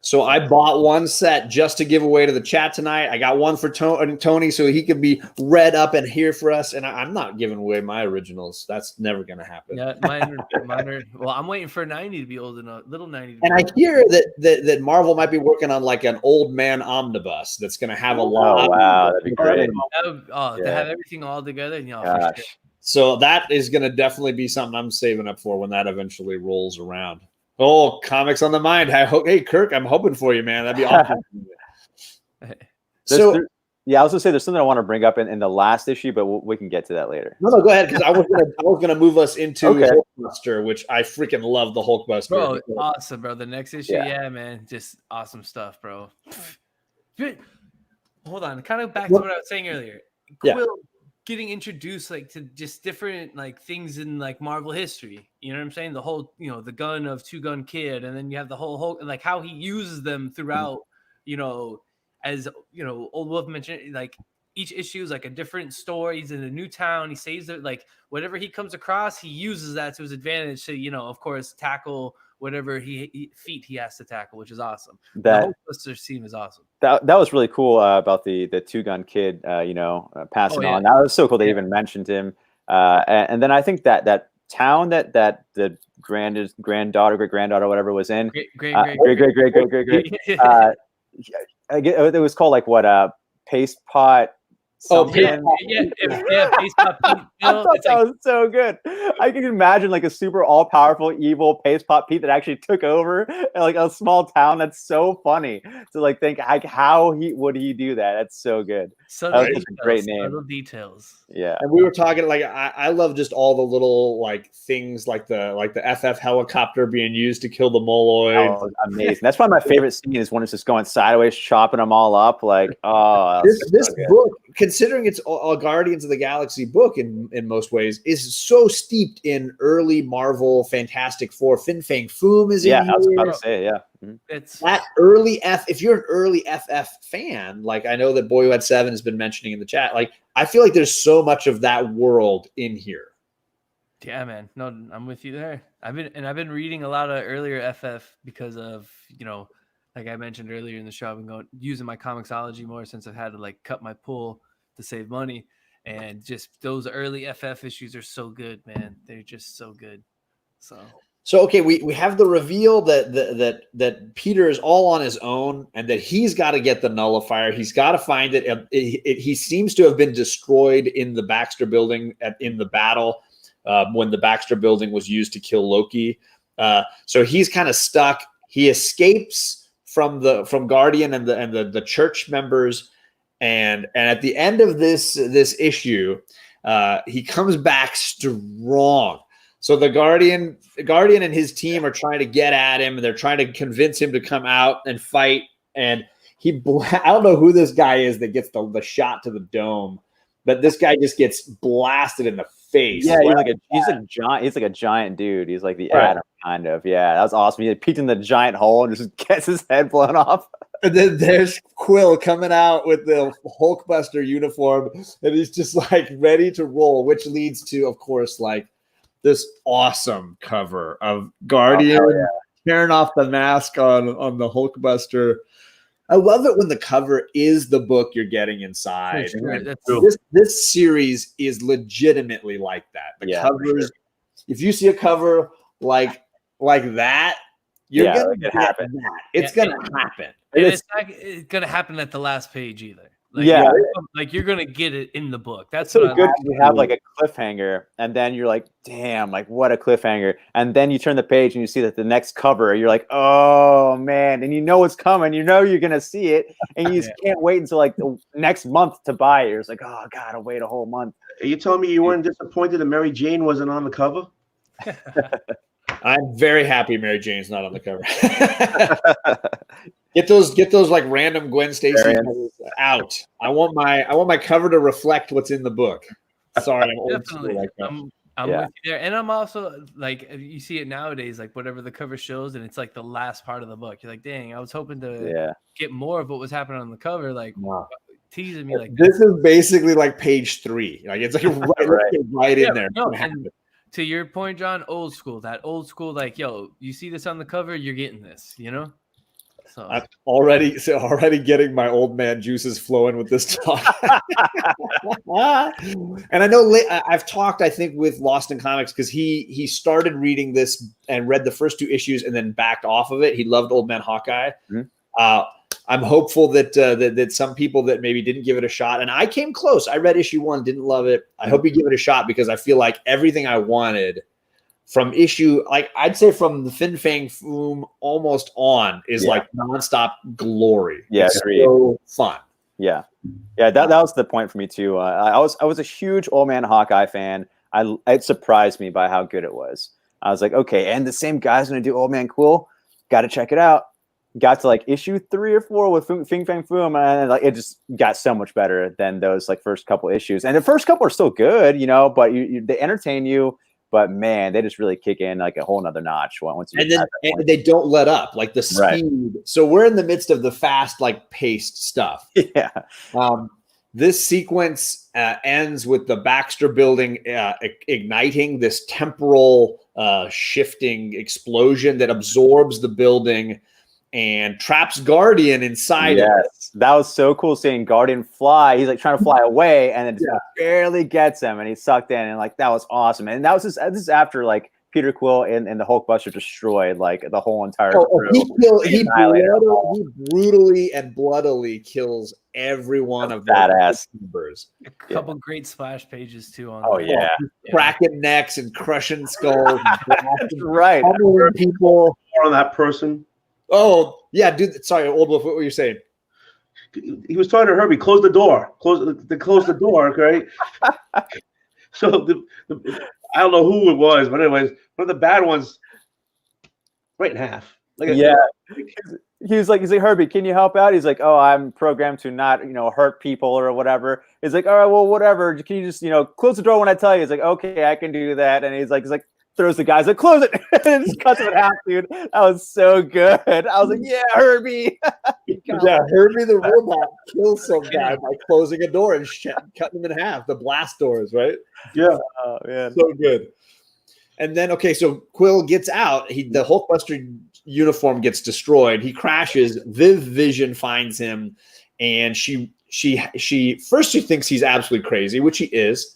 So I bought one set just to give away to the chat tonight. I got one for Tony so he could be read up and here for us. And I'm not giving away my originals. That's never going to happen.
Yeah, mine are. Well, I'm waiting for 90 to be old enough. Little 90.
And I hear that Marvel might be working on like an Old Man omnibus that's going to have a lot.
Oh wow, that'd be great.
To have everything all together.
Gosh.
So that is going to definitely be something I'm saving up for when that eventually rolls around. Oh, comics on the mind. Hey, Kirk, I'm hoping for you, man. That'd be awesome.
Yeah, I was gonna say there's something I want to bring up in the last issue, but we can get to that later.
No, go ahead, because I was gonna move us into Hulkbuster, which I freaking love the Hulkbuster.
Bro, awesome, bro. The next issue, yeah man, just awesome stuff, bro. Hold on, kind of back to what I was saying earlier. Quill getting introduced like to just different like things in like Marvel history. You know what I'm saying? The whole, the gun of Two Gun Kid, and then you have the whole Hulk, and like how he uses them throughout, as Old Wolf mentioned, like each issue is like a different story. He's in a new town. He saves it, like whatever he comes across, he uses that to his advantage to, of course, tackle whatever feat he has to tackle, which is awesome. The Hulkbuster scene is awesome. That
was really cool about the Two Gun Kid, passing on. That was so cool. They even mentioned him, and then I think that town that the great granddaughter, whatever was in, great. It was called like what paste pot. Something.
Paste pot.
I thought that was so good. I can imagine like a super all-powerful, evil Paste Pot Pete that actually took over like a small town. That's so funny to like think like how would he do that? That's so good. That's a great name.
Little details.
Yeah.
And we were talking like I love just all the little like things like the FF helicopter being used to kill the Moloid.
Oh, amazing. That's probably my favorite scene is when it's just going sideways, chopping them all up. Like,
this book, considering it's a Guardians of the Galaxy book in most ways, is so steeped in early Marvel Fantastic Four. Fin Fang Foom is in here.
I was about to say,
It's
that early if you're an early FF fan, like I know that Boy Who Had Seven has been mentioning in the chat, like I feel like there's so much of that world in here.
Yeah, man. No, I'm with you there. I've been reading a lot of earlier FF because of, like I mentioned earlier in the show, I've been using my Comixology more since I've had to like cut my pool to save money. And just those early FF issues are so good, man. They're just so good. So
okay, we have the reveal that Peter is all on his own and that he's got to get the nullifier. He's got to find it. He seems to have been destroyed in the Baxter building in the battle when the Baxter building was used to kill Loki. So he's kind of stuck. He escapes from Guardian and the church members, and at the end of this issue, he comes back strong. So the Guardian and his team are trying to get at him, and they're trying to convince him to come out and fight. And I don't know who this guy is that gets the shot to the dome, but this guy just gets blasted in the face.
Yeah, he's like a giant dude. He's like the Atom kind of. Yeah, that was awesome. He peeked in the giant hole and just gets his head blown off.
And then there's Quill coming out with the Hulkbuster uniform, and he's just like ready to roll, which leads to, of course, like this awesome cover of Guardian tearing off the mask on the Hulkbuster. I love it when the cover is the book you're getting inside.
Sure,
this series is legitimately like that. The covers, if you see a cover like that, you're gonna get
happen.
That. It's gonna happen.
And it's not gonna happen at the last page either. Like, like you're gonna get it in the book. That's
so good. You have like a cliffhanger, and then you're like, "Damn! Like what a cliffhanger!" And then you turn the page and you see that the next cover, you're like, "Oh man!" And you know what's coming. You know you're gonna see it, and you just can't wait until like the next month to buy it. You're just like, "Oh God, I'll wait a whole month."
Are you telling me you weren't disappointed that Mary Jane wasn't on the cover?
I'm very happy Mary Jane's not on the cover. Get those like random Gwen Stacy out. I want my cover to reflect what's in the book. Sorry, I'm old school like that.
I'm with you there, and I'm also like, you see it nowadays, like whatever the cover shows, and it's like the last part of the book. You're like, dang, I was hoping to get more of what was happening on the cover, like teasing me like
this is basically like page 3. Like it's like right in there.
No, and to your point, John, old school, like, yo, you see this on the cover, you're getting this, So
I'm already getting my old man juices flowing with this talk. And I know I've talked, I think, with Lost in Comics because he started reading this and read the first 2 issues and then backed off of it. He loved Old Man Hawkeye. Mm-hmm. I'm hopeful that some people that maybe didn't give it a shot, and I came close. I read issue 1, didn't love it. I hope you give it a shot because I feel like everything I wanted from issue, like I'd say from the Fin Fang Foom almost on, is like nonstop glory.
Yeah,
it's so fun.
Yeah, that was the point for me too. I was a huge Old Man Hawkeye fan. It surprised me by how good it was. I was like, okay, and the same guy's going to do Old Man Quill. Got to check it out. Got to like issue 3 or 4 with Fin Fang Foom, and like it just got so much better than those like first couple issues. And the first couple are still good, you know, but they entertain you. But man, they just really kick in like a whole nother notch once you.
And they don't let up, like the speed. Right. So we're in the midst of the fast, like paced stuff.
Yeah.
This sequence ends with the Baxter building igniting this temporal shifting explosion that absorbs the building and traps Guardian inside.
Yes, that was so cool seeing Guardian fly. He's like trying to fly away, and then just barely gets him, and he's sucked in. And like that was awesome. And that was this is after like Peter Quill and the Hulkbuster destroyed like the whole entire crew.
He brutally and bloodily kills every one of the
badass
members.
A couple great splash pages too on.
Oh yeah,
cracking necks and crushing skulls. And
right,
people
on that person.
Oh yeah, dude. Sorry, Old Wolf. What were you saying?
He was talking to Herbie. Close the door. Close the door. Right. So I don't know who it was, but anyways, one of the bad ones, right in half.
He's like, Herbie, can you help out? He's like, oh, I'm programmed to not, hurt people or whatever. He's like, all right, well, whatever. Can you just, close the door when I tell you? He's like, okay, I can do that. And he's like, throws the guys like, close it, and just cuts him in half, dude. That was so good. I was like, yeah, Herbie.
Yeah, Herbie the robot kills some guy by closing a door and cutting him in half. The blast doors, right?
Yeah.
Oh man,
so good. And then so Quill gets out. The Hulkbuster uniform gets destroyed. He crashes. Viv Vision finds him, and she first she thinks he's absolutely crazy, which he is.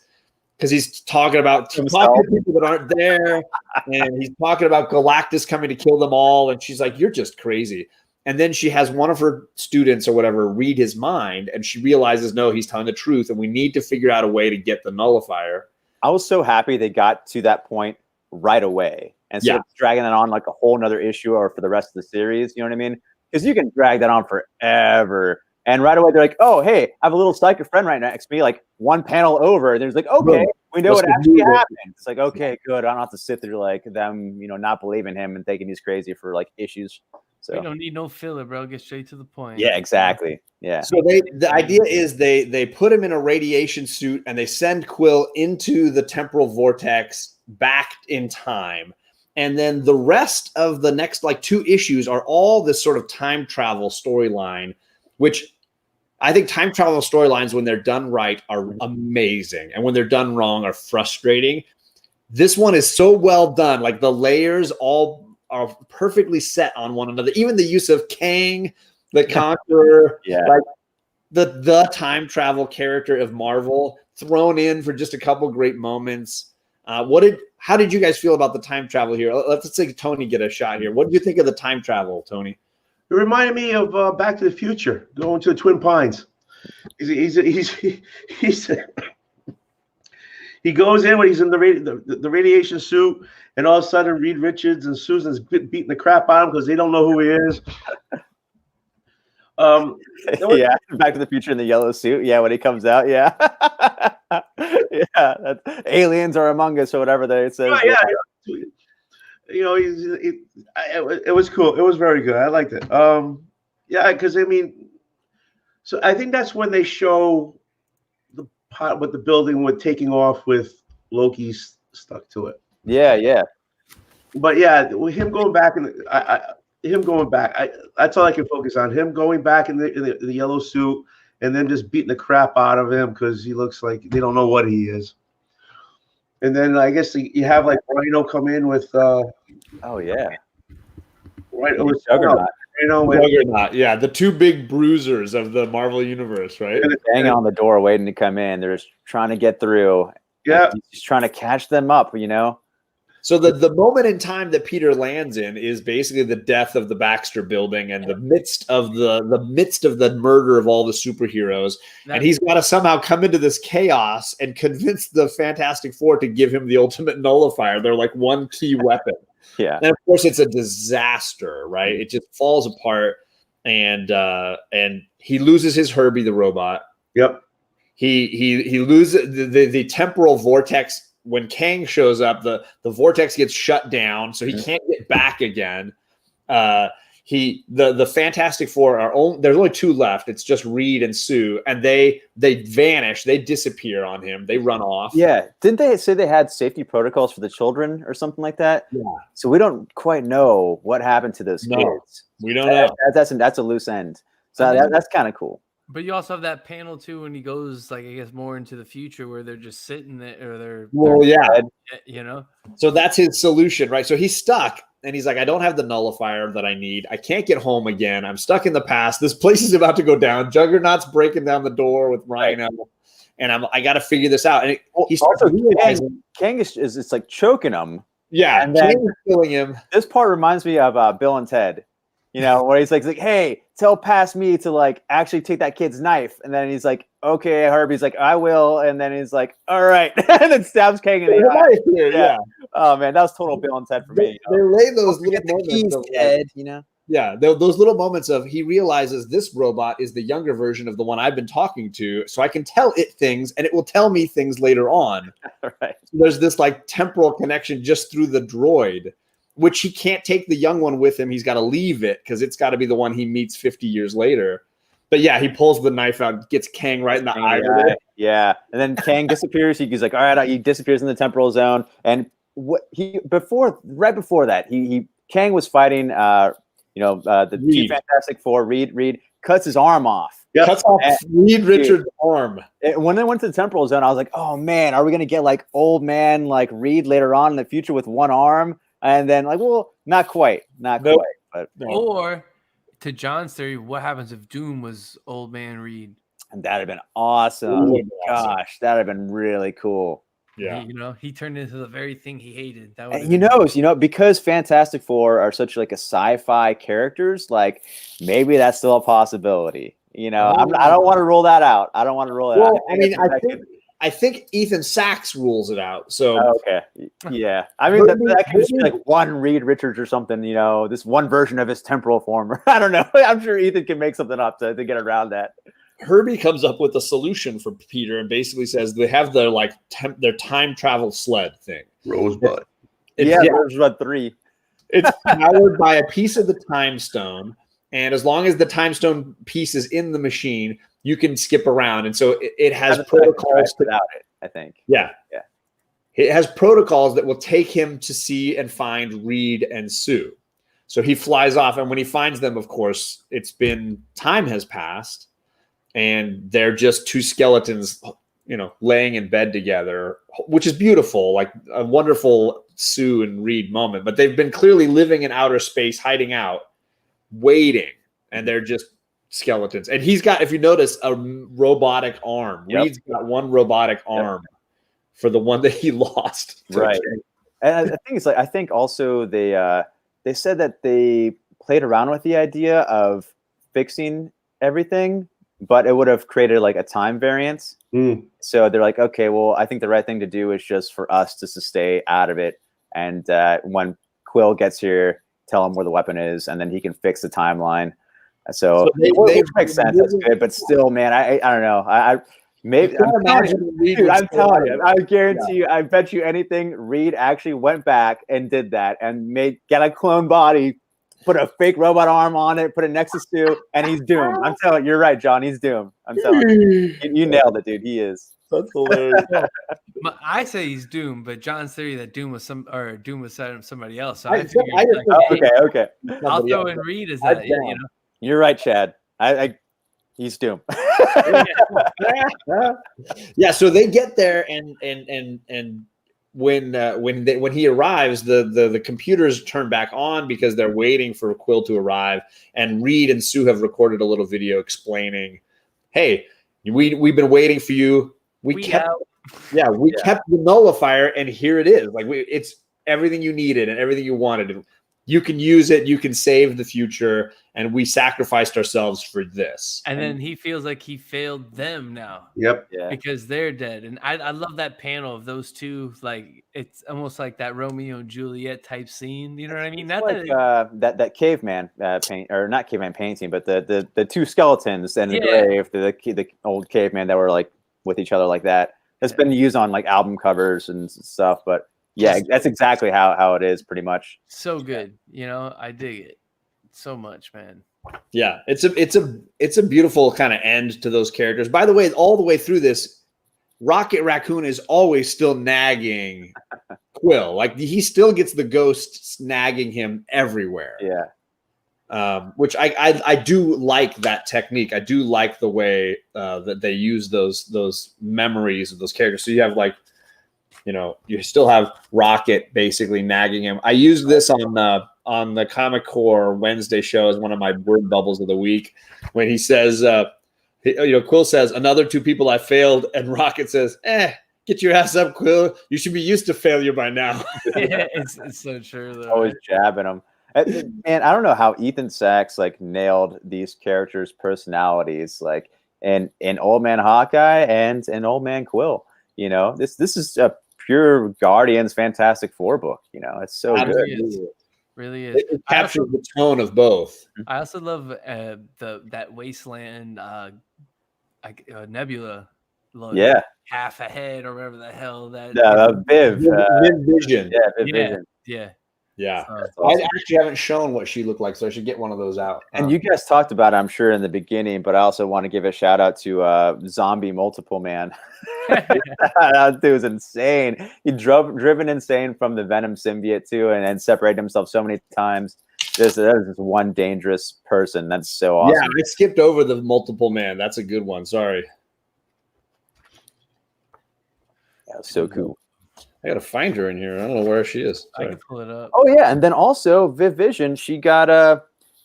Because he's talking about people that aren't there, and he's talking about Galactus coming to kill them all, and she's like, "You're just crazy." And then she has one of her students or whatever read his mind, and she realizes, no, he's telling the truth, and we need to figure out a way to get the nullifier.
I was so happy they got to that point right away, and instead of dragging it on like a whole nother issue or for the rest of the series. You know what I mean? Because you can drag that on forever. And right away, they're like, oh, hey, I have a little psychic friend right next to me, like one panel over. And there's like, okay, we know what actually happened. It's like, okay, good. I don't have to sit through like them, not believing him and thinking he's crazy for like issues. So
you don't need no filler, bro. Get straight to the point.
Yeah, exactly. Yeah.
So the idea is they put him in a radiation suit and they send Quill into the temporal vortex back in time. And then the rest of the next like 2 issues are all this sort of time travel storyline, which I think time travel storylines, when they're done right, are amazing. And when they're done wrong, are frustrating. This one is so well done. Like the layers all are perfectly set on one another. Even the use of Kang, the Conqueror, like the time travel character of Marvel thrown in for just a couple great moments. How did you guys feel about the time travel here? Let's say Tony get a shot here. What did you think of the time travel, Tony?
It reminded me of Back to the Future, going to the Twin Pines. He goes in when he's in the radiation suit, and all of a sudden Reed Richards and Susan's beating the crap out of him because they don't know who he is.
Back to the Future in the yellow suit. Yeah, when he comes out. Yeah, that's, aliens are among us or whatever they say. It was cool. It was very good. I liked it. Because so I think that's when they show the part with the building with taking off with Loki stuck to it. Yeah.
But him going back that's all I can focus on. Him going back in the yellow suit and then just beating the crap out of him because he looks like they don't know what he is. And then I guess you have like Rhino come in with
Rhino
with Juggernaut.
Juggernaut. Yeah, the two big bruisers of the Marvel universe, right?
Hanging on the door, waiting to come in. They're just trying to get through.
Yeah,
he's trying to catch them up.
So the moment in time that Peter lands in is basically the death of the Baxter Building and the midst of the murder of all the superheroes. And he's got to somehow come into this chaos and convince the Fantastic Four to give him the ultimate nullifier. They're like one key weapon.
Yeah.
And of course it's a disaster, right? It just falls apart, and he loses his Herbie the robot.
Yep.
He loses the temporal vortex. When Kang shows up, the vortex gets shut down, so he can't get back again. The Fantastic Four there's only two left. It's just Reed and Sue, and they vanish. They disappear on him. They run off.
Yeah, didn't they say they had safety protocols for the children or something like that?
Yeah.
So we don't quite know what happened to those kids.
We don't know.
That's a loose end. So that's kind of cool.
But you also have that panel too when he goes, like, I guess, more into the future where they're just sitting there, or they're
So that's his solution, right? So he's stuck, and he's like, I don't have the nullifier that I need. I can't get home again. I'm stuck in the past. This place is about to go down. Juggernaut's breaking down the door with Rhino, and I got to figure this out. And he's also realizing
Kang is it's like choking him.
Yeah,
and then
Kang is killing him.
This part reminds me of Bill and Ted. Where he's like, hey, tell past me to like actually take that kid's knife. And then he's like, okay, Herbie's like, I will. And then he's like, all right. And then stabs Kang in the eye. Yeah. Oh, man, that was total Bill and Ted for me.
They lay those little moments
keys,
of
Ted,
Yeah, those little moments of he realizes this robot is the younger version of the one I've been talking to, so I can tell it things, and it will tell me things later on.
Right.
So there's this like temporal connection just through the droid, which he can't take the young one with him. He's got to leave it because it's got to be the one he meets 50 years later. But yeah, he pulls the knife out, gets Kang right in the eye.
Yeah, and then Kang disappears. He's like, all right, he disappears in the temporal zone. And right before that, Kang was fighting, the two Fantastic Four. Reed cuts his arm off.
Yep. Cuts off Reed Richards' arm.
When they went to the temporal zone, I was like, oh man, are we gonna get like old man like Reed later on in the future with one arm? And then, like, well, not quite. But
or to John's theory, what happens if Doom was Old Man Reed?
And that'd have been awesome. Gosh, that'd have been really cool.
Yeah,
he turned into the very thing he hated. That
and because Fantastic Four are such like a sci-fi characters, like maybe that's still a possibility. I don't want to rule that out.
Well, I mean, I think Ethan Sachs rules it out. So
okay, yeah. I mean, that could just be like one Reed Richards or something. This one version of his temporal form. I don't know. I'm sure Ethan can make something up to get around that.
Herbie comes up with a solution for Peter and basically says they have their their time travel sled thing.
Rosebud.
Rosebud 3.
It's powered by a piece of the time stone, and as long as the time stone piece is in the machine, you can skip around. And so it has protocols
without it, I think.
Yeah. It has protocols that will take him to see and find Reed and Sue. So he flies off, and when he finds them, of course, time has passed, and they're just two skeletons, laying in bed together, which is beautiful, like a wonderful Sue and Reed moment. But they've been clearly living in outer space, hiding out, waiting, and they're just skeletons. And he's got, if you notice, a robotic arm.
Yep.
Reed's got one robotic arm for the one that he lost.
Right. And I think also they said that they played around with the idea of fixing everything, but it would have created like a time variance. So they're like, okay, well, I think the right thing to do is just for us to stay out of it. And when Quill gets here, tell him where the weapon is, and then he can fix the timeline. So they makes sense. That's good, but still, man, I don't know. Maybe I'm telling you, I guarantee you, I bet you anything, Reed actually went back and did that and got a clone body, put a fake robot arm on it, put it next to Stu, and he's doomed. I'm telling you, you're right, John. He's doomed. I'm telling you. You nailed it, dude. He is.
That's hilarious.
I say he's doomed, but John's theory that Doom was somebody else. So
okay.
I'll throw in Reed as that.
You're right, Chad. He's doomed.
Yeah, so they get there and when he arrives, the computers turn back on because they're waiting for Quill to arrive. And Reed and Sue have recorded a little video explaining, "Hey, we've been waiting for you. We kept the nullifier, and here it is. Like it's everything you needed and everything you wanted. You can use it. You can save the future, and we sacrificed ourselves for this."
And then he feels like he failed them now.
Yep.
Yeah.
Because they're dead. And I love that panel of those two. Like it's almost like that Romeo and Juliet type scene. You know what I mean?
It's like, that caveman paint, or not caveman painting, but the two skeletons and the grave, the old caveman that were like with each other like that. It's been used on like album covers and stuff, but yeah, that's exactly how it is pretty much.
So good. You know, I dig it so much, man.
Yeah, it's a beautiful kind of end to those characters. By the way, all the way through this, Rocket Raccoon is always still nagging Quill. Like he still gets the ghosts nagging him everywhere.
Yeah.
Which I do like that technique. I do like the way that they use those memories of those characters. So you have like, you still have Rocket basically nagging him. I used this on the Comic Core Wednesday show as one of my word bubbles of the week when he says, Quill says, "Another two people I failed," and Rocket says, "Get your ass up, Quill. You should be used to failure by now."
Yeah, it's so true though.
Always jabbing them. And I don't know how Ethan Sachs like nailed these characters' personalities, like in Old Man Hawkeye and in Old Man Quill. This is a pure Guardians Fantastic Four book. It's so good.
Really is.
It captures the tone of both.
I also love that Wasteland Nebula look.
Yeah.
Half a head or whatever the hell that.
Viv. Viv Vision.
Yeah, Viv Vision.
Yeah.
Yeah.
Awesome.
I actually haven't shown what she looked like, so I should get one of those out.
And you guys talked about it, I'm sure, in the beginning, but I also want to give a shout out to Zombie Multiple Man. That dude was insane. He driven insane from the Venom symbiote too, and separated himself so many times. There's just one dangerous person. That's so awesome.
Yeah, I skipped over the Multiple Man. That's a good one. Sorry.
Yeah, so cool.
I gotta find her in here. I don't know where she is. Sorry.
I can pull it up.
Oh yeah, and then also Viv Vision, she got a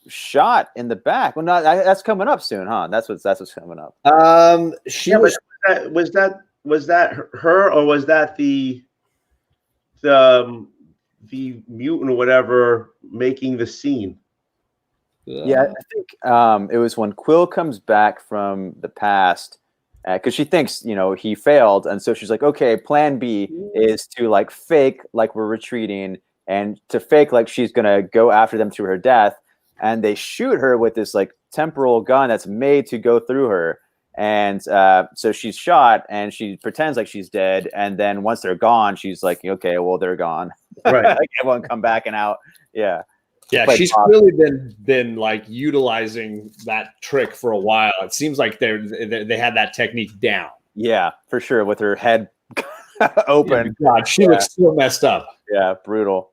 shot in the back. Well, no, that's coming up soon, huh? That's what's coming up.
Was that her, or was that the mutant or whatever making the scene?
Yeah, I think it was when Quill comes back from the past. Because she thinks, he failed. And so she's like, okay, plan B is to like fake like we're retreating, and to fake like she's going to go after them through her death. And they shoot her with this like temporal gun that's made to go through her. And so she's shot and she pretends like she's dead. And then once they're gone, she's like, okay, well, they're gone.
Right.
Like everyone come back and out. Yeah.
Yeah, she's really been like utilizing that trick for a while. It seems like they had that technique down.
Yeah, for sure. With her head open.
God, she looks so messed up.
Yeah, brutal.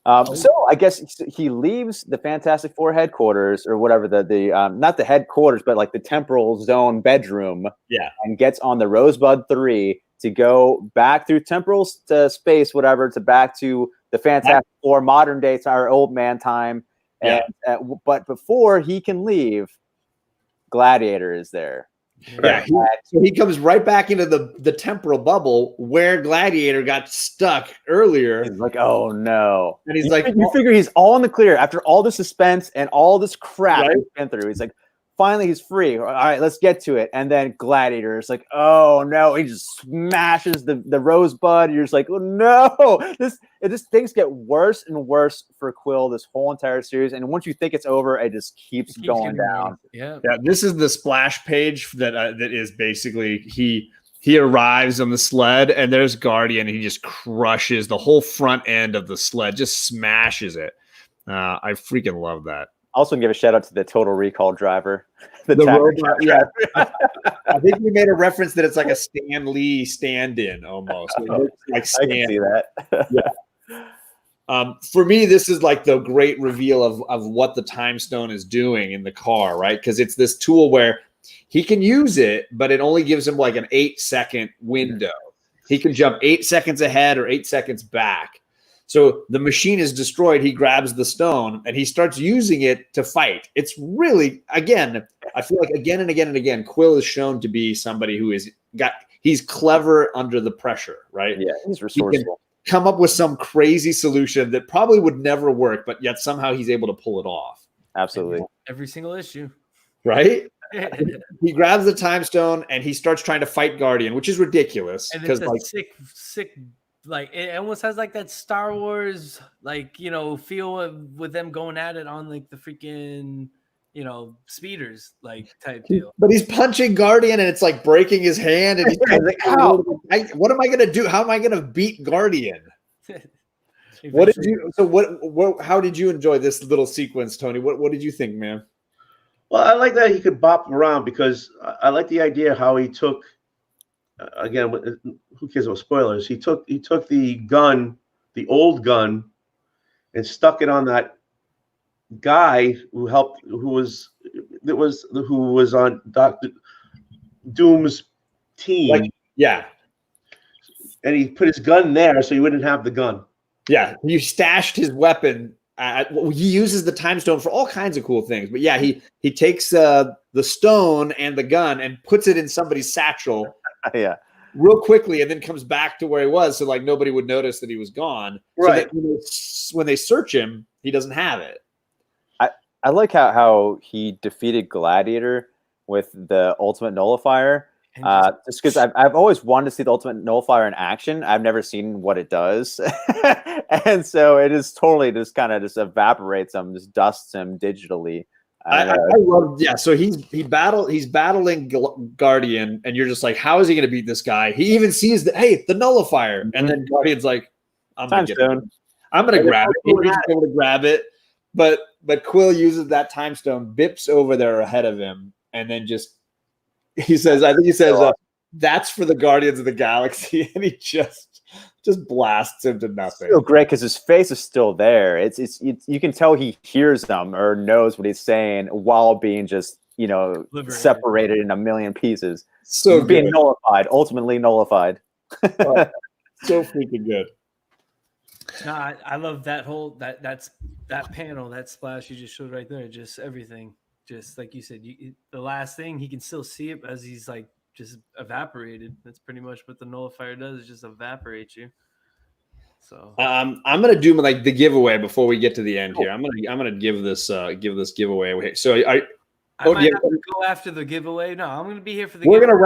So I guess he leaves the Fantastic Four headquarters, or whatever, the not the headquarters, but like the temporal zone bedroom.
Yeah, and
gets on the Rosebud 3 to go back through temporal space, whatever, to back to the Fantastic Four modern day, our Old Man time. And, but before he can leave, Gladiator is there.
Yeah, so he comes right back into the temporal bubble where Gladiator got stuck earlier.
He's like, oh no.
And he's like,
you figure he's all in the clear after all the suspense and all this crap he's been through. He's like, finally he's free. All right, let's get to it. And then Gladiator is like, oh no, he just smashes the Rosebud. You're just like, oh no. This things get worse and worse for Quill this whole entire series. And once you think it's over, it just keeps going down.
Yeah.
This is the splash page that is basically he arrives on the sled, and there's Guardian. He just crushes the whole front end of the sled, just smashes it. I freaking love that.
Also, give a shout out to the Total Recall driver.
The robot, yeah. I think we made a reference that it's like a Stan Lee stand-in almost. It looks like Stan.
I can see that.
Yeah. For me, this is like the great reveal of what the Time Stone is doing in the car, right? Because it's this tool where he can use it, but it only gives him like an 8-second window. he can jump 8 seconds ahead or 8 seconds back. So the machine is destroyed. He grabs the stone and he starts using it to fight. It's really, again, I feel like again and again and again, Quill is shown to be somebody who he's clever under the pressure, right?
Yeah, he's resourceful.
He can come up with some crazy solution that probably would never work, but yet somehow he's able to pull it off.
Absolutely.
Every single issue.
Right? He grabs the time stone and he starts trying to fight Guardian, which is ridiculous.
And it's a
like
sick, like it almost has like that Star Wars, like, you know, feel with them going at it on like the freaking, you know, speeders, like type deal.
But he's punching Guardian and it's like breaking his hand. And he's like, "Ow, what am I going to do? How am I going to beat Guardian?" What did you? So what? How did you enjoy this little sequence, Tony? What did you think, man?
Well, I like that he could bop around because I like the idea how he took. Again, who cares about spoilers? He took the gun, the old gun, and stuck it on that guy who was on Dr. Doom's team.
Like, yeah.
And he put his gun there so he wouldn't have the gun.
Yeah, he stashed his weapon. He uses the time stone for all kinds of cool things. But yeah, he takes the stone and the gun and puts it in somebody's satchel.
Yeah.
Real quickly, and then comes back to where he was, so like nobody would notice that he was gone.
Right.
So when they search him, he doesn't have it.
I like how he defeated Gladiator with the Ultimate Nullifier. Just because I've always wanted to see the Ultimate Nullifier in action. I've never seen what it does. And so it is totally just kind of just evaporates him, just dusts him digitally.
I love, yeah. So he's battling Guardian, and you're just like, how is he going to beat this guy? He even sees that, hey, the nullifier, and then Guardian's like, I'm going to grab it. He's able to grab it, but Quill uses that time stone, bips over there ahead of him, and then he says, that's for the Guardians of the Galaxy, and he just blasts him to nothing.
It's so great because his face is still there. It's you can tell he hears them or knows what he's saying while being just, you know, separated in a million pieces.
So
he's being nullified, ultimately nullified.
So freaking good.
No, I love that whole that panel, that splash you just showed right there. Just everything, just like you said. The last thing, he can still see it as he's like just evaporated. That's pretty much what the nullifier does, is just evaporate you. So
I'm gonna do like the giveaway before we get to the end here. I'm gonna give this giveaway away. So I might have to
go after the giveaway. No, I'm gonna be here for the.
We're gonna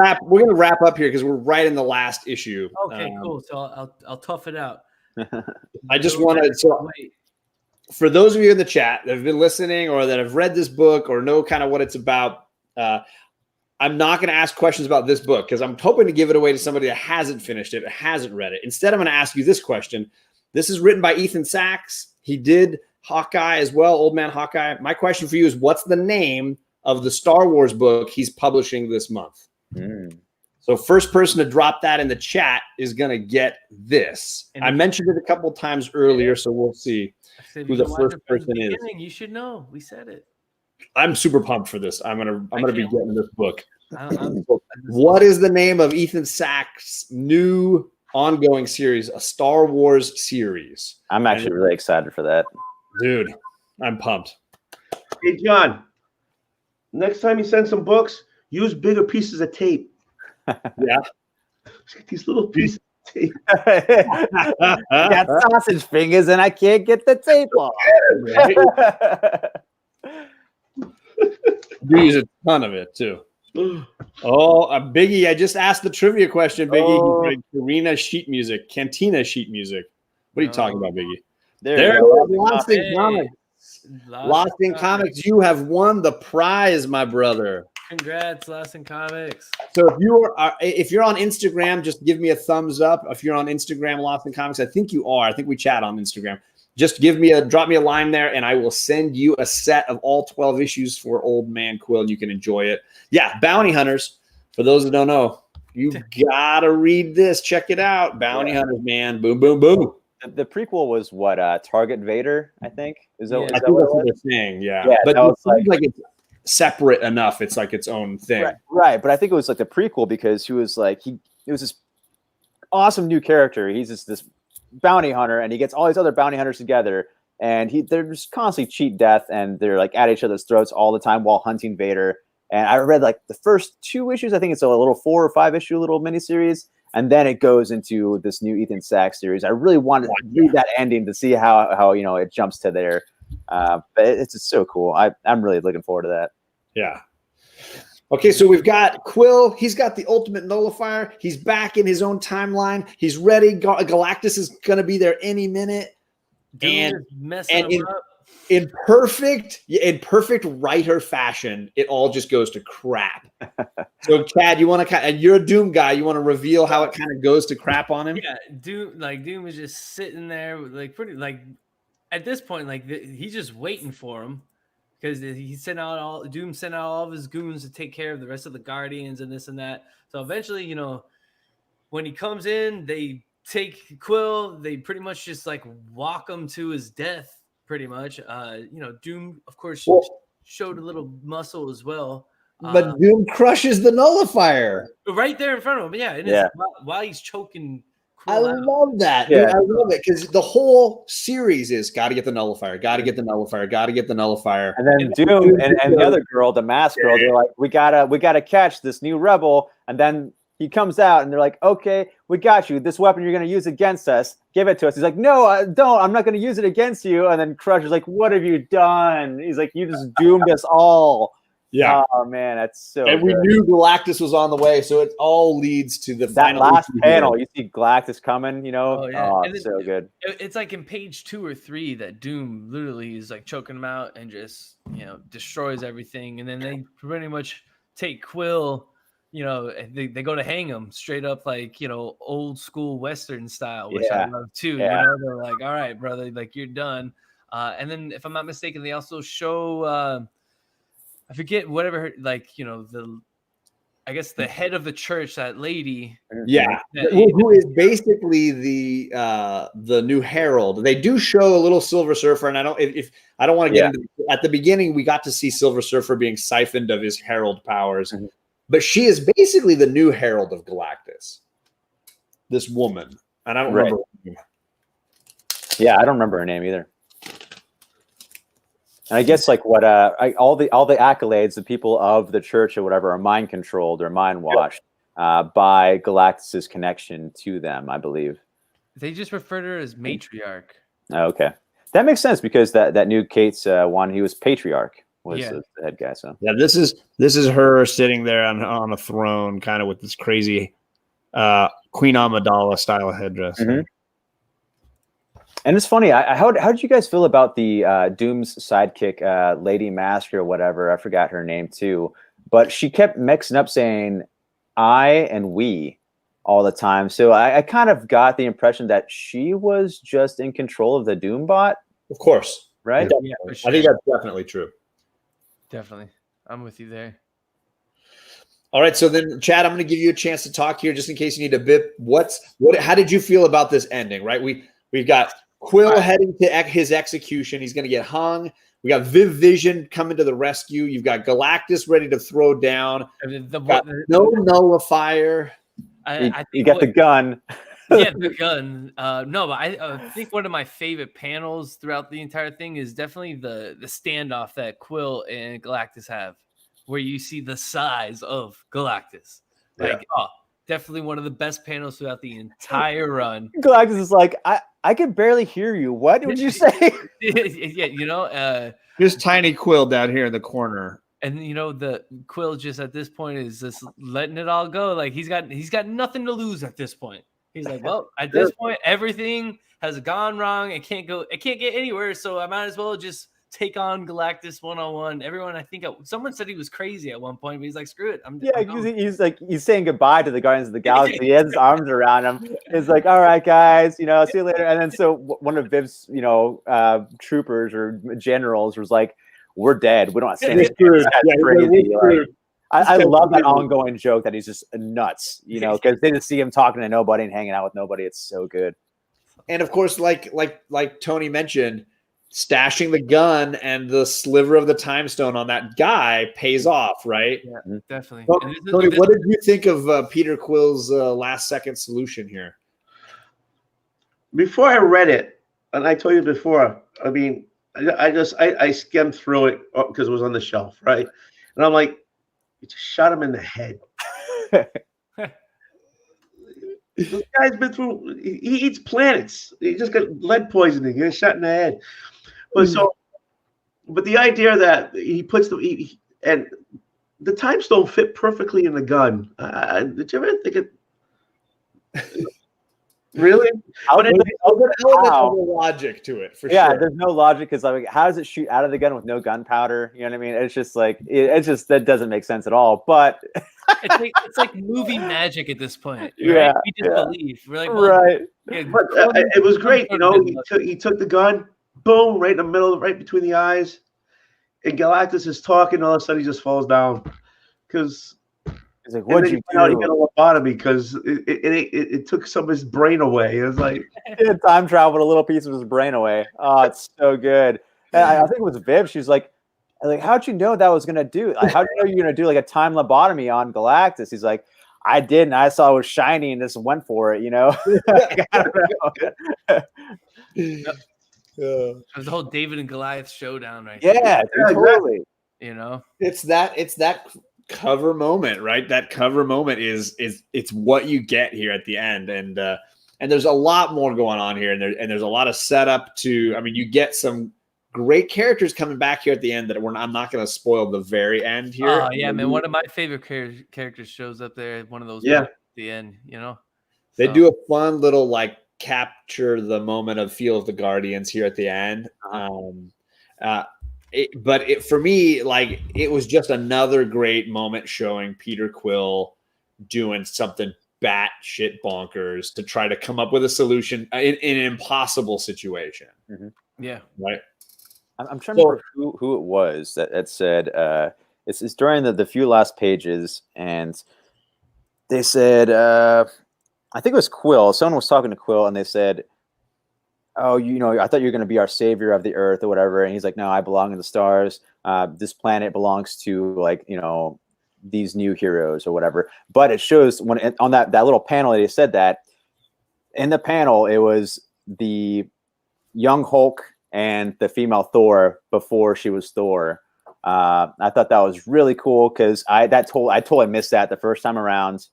wrap up here because we're right in the last issue.
Okay, cool. So I'll tough it out.
I just want to. For those of you in the chat that have been listening or that have read this book or know kind of what it's about, I'm not going to ask questions about this book because I'm hoping to give it away to somebody that hasn't finished it or hasn't read it. Instead, I'm going to ask you this question. This is written by Ethan Sachs. He did Hawkeye as well, Old Man Hawkeye. My question for you is, what's the name of the Star Wars book he's publishing this month? So first person to drop that in the chat is going to get this. I mentioned it a couple of times earlier, so we'll see who the first person is.
You should know. We said it.
I'm super pumped for this. I'm gonna be getting this book. What is the name of Ethan Sachs' new ongoing series, a Star Wars series?
I'm actually really excited for that.
Dude, I'm pumped.
Hey, John, next time you send some books, use bigger pieces of tape.
Yeah.
These little pieces of tape.
I got sausage fingers and I can't get the tape off.
You use a ton of it too. Oh, Biggie! I just asked the trivia question, Biggie. He's like Arena sheet music, Cantina sheet music. What are you talking about, Biggie? There Lost in Comics. Lost in Comics. You have won the prize, my brother.
Congrats, Lost in Comics.
So if you're on Instagram, just give me a thumbs up. If you're on Instagram, Lost in Comics, I think you are. I think we chat on Instagram. Just drop me a line there, and I will send you a set of all 12 issues for Old Man Quill, and you can enjoy it. Yeah, Bounty Hunters. For those that don't know, you gotta read this. Check it out, Bounty Hunters, man. Boom, boom, boom.
The prequel was what? Target Vader, I think.
I think that's what they're saying. Yeah, but it seems like it's separate enough. It's like its own thing.
Right. But I think it was like the prequel because he was like it was this awesome new character. He's just this bounty hunter, and he gets all these other bounty hunters together, and they're just constantly cheat death, and they're like at each other's throats all the time while hunting Vader. And I read like the first 2 issues. I think it's a little 4 or 5 issue little miniseries, and then it goes into this new Ethan Sachs series. I really wanted to read that ending to see how it jumps to there. But it's just so cool. I'm really looking forward to that.
Yeah. Okay, so we've got Quill. He's got the ultimate nullifier. He's back in his own timeline. He's ready. Galactus is going to be there any minute. And in perfect writer fashion, it all just goes to crap. So, Chad, you want to and you're a Doom guy. You want to reveal how it kind of goes to crap on him?
Yeah, Doom is just sitting there, at this point, he's just waiting for him. Because Doom sent out all of his goons to take care of the rest of the Guardians and this and that. So eventually, when he comes in, they take Quill. They pretty much just walk him to his death. Pretty much. Doom, of course, showed a little muscle as well.
But Doom crushes the nullifier
right there in front of him. While he's choking.
I love that. Yeah. I love it because the whole series is got to get the nullifier, got to get the nullifier, got to get the nullifier.
And then Doom and the other girl, the masked girl, they're like, we gotta catch this new rebel. And then he comes out and they're like, okay, we got you. This weapon you're gonna use against us, give it to us. He's like, no, I don't. I'm not gonna use it against you. And then Crusher's like, what have you done? He's like, you just doomed us all.
Yeah.
Oh man, that's so.
And we knew Galactus was on the way, so it all leads to that
last panel. You see Galactus coming,
Oh, yeah.
It's so good.
It's like in page 2 or 3 that Doom literally is choking him out and just destroys everything, and then they pretty much take Quill. They go to hang him straight up, old school Western style, which I love too.
Yeah.
They're like, all right, brother, you're done. And then if I'm not mistaken, they also show. I forget whatever, I guess the head of the church, that lady.
Yeah, who is basically the new herald. They do show a little Silver Surfer, and I don't want to get into. At the beginning, we got to see Silver Surfer being siphoned of his herald powers, but she is basically the new herald of Galactus. This woman, and I don't remember.
Yeah, I don't remember her name either. And I guess all the accolades, the people of the church or whatever are mind controlled or mind washed by Galactus's connection to them, I believe.
They just refer to her as matriarch.
Oh, okay, that makes sense because that new Kate's one, he was patriarch, was the head guy. So
yeah, this is her sitting there on a throne, kind of with this crazy Queen Amidala style headdress.
Mm-hmm. And it's funny. How did you guys feel about the Doom's sidekick, Lady Mask or whatever? I forgot her name too, but she kept mixing up saying "I" and "we" all the time. So I kind of got the impression that she was just in control of the Doom bot.
Of course,
right?
Yeah, sure. I think that's definitely true.
Definitely, I'm with you there.
All right, so then, Chad, I'm going to give you a chance to talk here, just in case you need a bit. How did you feel about this ending? Right, we've got Quill heading to his execution. He's going to get hung. We got Viv Vision coming to the rescue. You've got Galactus ready to throw down. No nullifier.
You got the gun.
Yeah, the gun. No, but I think one of my favorite panels throughout the entire thing is definitely the standoff that Quill and Galactus have, where you see the size of Galactus. Definitely one of the best panels throughout the entire run.
Galactus is like, I can barely hear you. What did you say?
Yeah,
Here's tiny Quill down here in the corner.
And the Quill just at this point is just letting it all go. He's got nothing to lose at this point. He's like, well, at this point, everything has gone wrong. It can't get anywhere. So I might as well just take on Galactus one-on-one. Everyone, I think someone said he was crazy at one point, but he's like, screw it.
He's saying goodbye to the Guardians of the Galaxy. He has his arms around him. He's like, all right, guys, see you later. And then so one of Viv's, troopers or generals was like, we're dead. We don't want to say this. Crazy. I love that ongoing joke that he's just nuts, because they just see him talking to nobody and hanging out with nobody. It's so good.
And of course, like Tony mentioned, stashing the gun and the sliver of the time stone on that guy pays off, right?
Yeah, definitely.
Tony, what did you think of Peter Quill's last second solution here?
before I read it, and I told you before, I mean, I skimmed through it because it was on the shelf, right? And I'm like, you just shot him in the head. This guy's been through. He eats planets. He just got lead poisoning. He got shot in the head. But the idea that he puts and the times don't fit perfectly in the gun. Did you ever think it? Really?
There's an element of logic to it, for sure.
There's no logic because like, how does it shoot out of the gun with no gunpowder? You know what I mean? It's just like that doesn't make sense at all. But
it's like movie magic at this point. Right?
Yeah,
we just believe. We're like,
well, right.
Yeah, but it was great. You know, he took the gun, boom, right in the middle, right between the eyes, and Galactus is talking. All of a sudden, he just falls down because.
He's like, what'd you do?
He got a lobotomy because it took some of his brain away. It was like
time traveled a little piece of his brain away. Oh, it's so good. And I think it was Viv. She's like, how'd you know that was gonna do? Like, how'd you know you're gonna do like a time lobotomy on Galactus? He's like, I didn't. I saw it was shiny and just went for it. You know.
It was the whole David and Goliath showdown, right?
Yeah, totally.
You know,
it's that cover moment, right? That cover moment is it's what you get here at the end, and there's a lot more going on here, and there's a lot of setup to. I mean, you get some great characters coming back here at the end that I'm not going to spoil the very end here.
Oh yeah, man! One of my favorite characters shows up there. One of those at the end, you know.
They do a fun little like capture the moment of Feel of the Guardians here at the end. For me, like it was just another great moment showing Peter Quill doing something batshit bonkers to try to come up with a solution in an impossible situation.
Mm-hmm.
Yeah,
right.
I'm trying to remember who it was that said it's during the few last pages, and they said I think it was Quill. Someone was talking to Quill, and they said, oh, you know, I thought you were going to be our savior of the earth or whatever. And he's like, no, I belong in the stars. This planet belongs to like, you know, these new heroes or whatever. But it shows when on that little panel, they said that in the panel, it was the young Hulk and the female Thor before she was Thor. I thought that was really cool because I totally missed that the first time around.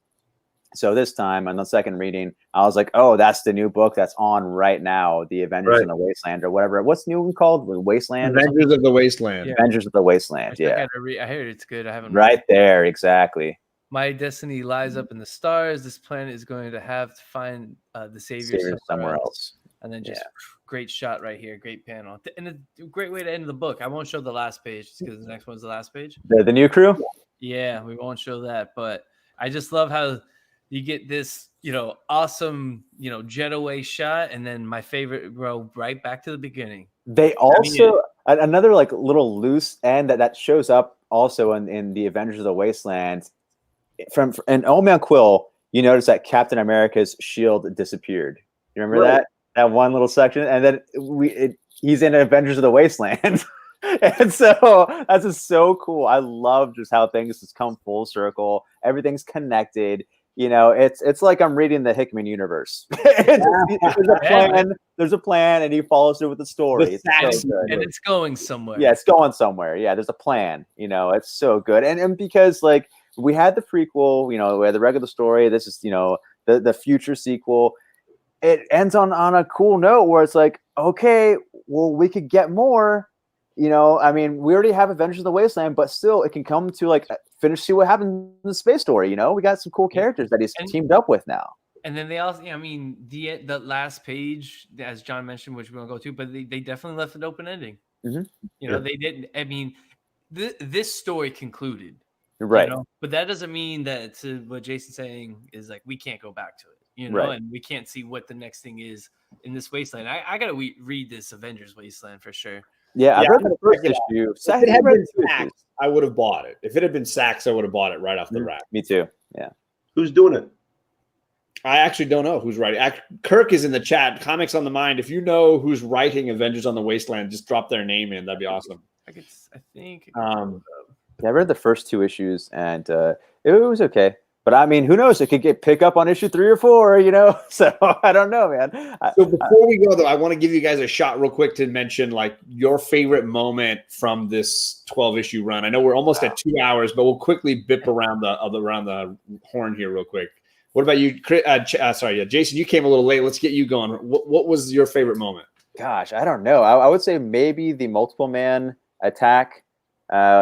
So this time on the second reading, I was like, "Oh, that's the new book that's on right now, the Avengers in the Wasteland or whatever. What's new one called? The Wasteland?
Avengers of the Wasteland.
Yeah.
Avengers of the Wasteland.
I heard it's good. I haven't.
Right there, exactly.
My destiny lies up in the stars. This planet is going to have to find the savior
somewhere else.
And then just great shot right here, great panel, and a great way to end the book. I won't show the last page because the next one's the last page.
The new crew.
Yeah, we won't show that, but I just love how you get this, you know, awesome, you know, jetaway shot, and then my favorite row right back to the beginning.
They also another like little loose end that shows up also in the Avengers of the Wasteland. From Old Man Quill, you notice that Captain America's shield disappeared. You remember that one little section, and then he's in Avengers of the Wasteland. And so that's just so cool. I love just how things just come full circle. Everything's connected. You know, it's like I'm reading the Hickman universe. There's a plan, and he follows through with the story.
And it's going somewhere.
Yeah, it's going somewhere. Yeah, there's a plan. You know, it's so good. And because like we had the prequel, you know, we had the regular story. This is, you know, the future sequel. It ends on a cool note where it's like, okay, well, we could get more. You know, I mean, we already have Avengers of the Wasteland, but still, it can come to like see what happens in the space story. You know, we got some cool characters that he's teamed up with now.
And then they also, I mean, the last page, as John mentioned, which we won't go to, but they definitely left an open ending.
Mm-hmm.
You know, they didn't. I mean, this story concluded,
right?
You know? But that doesn't mean that what Jason's saying is like we can't go back to it. You know, and we can't see what the next thing is in this Wasteland. I gotta read this Avengers Wasteland for sure.
Yeah, I read the first issue.
If it had been Sachs, I would have bought it. If it had been Sachs, I would have bought it right off the rack.
Me too. Yeah.
Who's doing it?
I actually don't know who's writing. Kirk is in the chat. Comics on the Mind. If you know who's writing Avengers on the Wasteland, just drop their name in. That'd be awesome.
I think.
I read the first two issues, and it was okay. But I mean, who knows? It could pick up on issue 3 or 4, you know. So I don't know, man.
So before we go, though, I want to give you guys a shot real quick to mention like your favorite moment from this 12-issue run. I know we're almost at 2 hours, but we'll quickly bip around the horn here real quick. What about you, Jason? You came a little late. Let's get you going. What was your favorite moment?
Gosh, I don't know. I would say maybe the multiple man attack.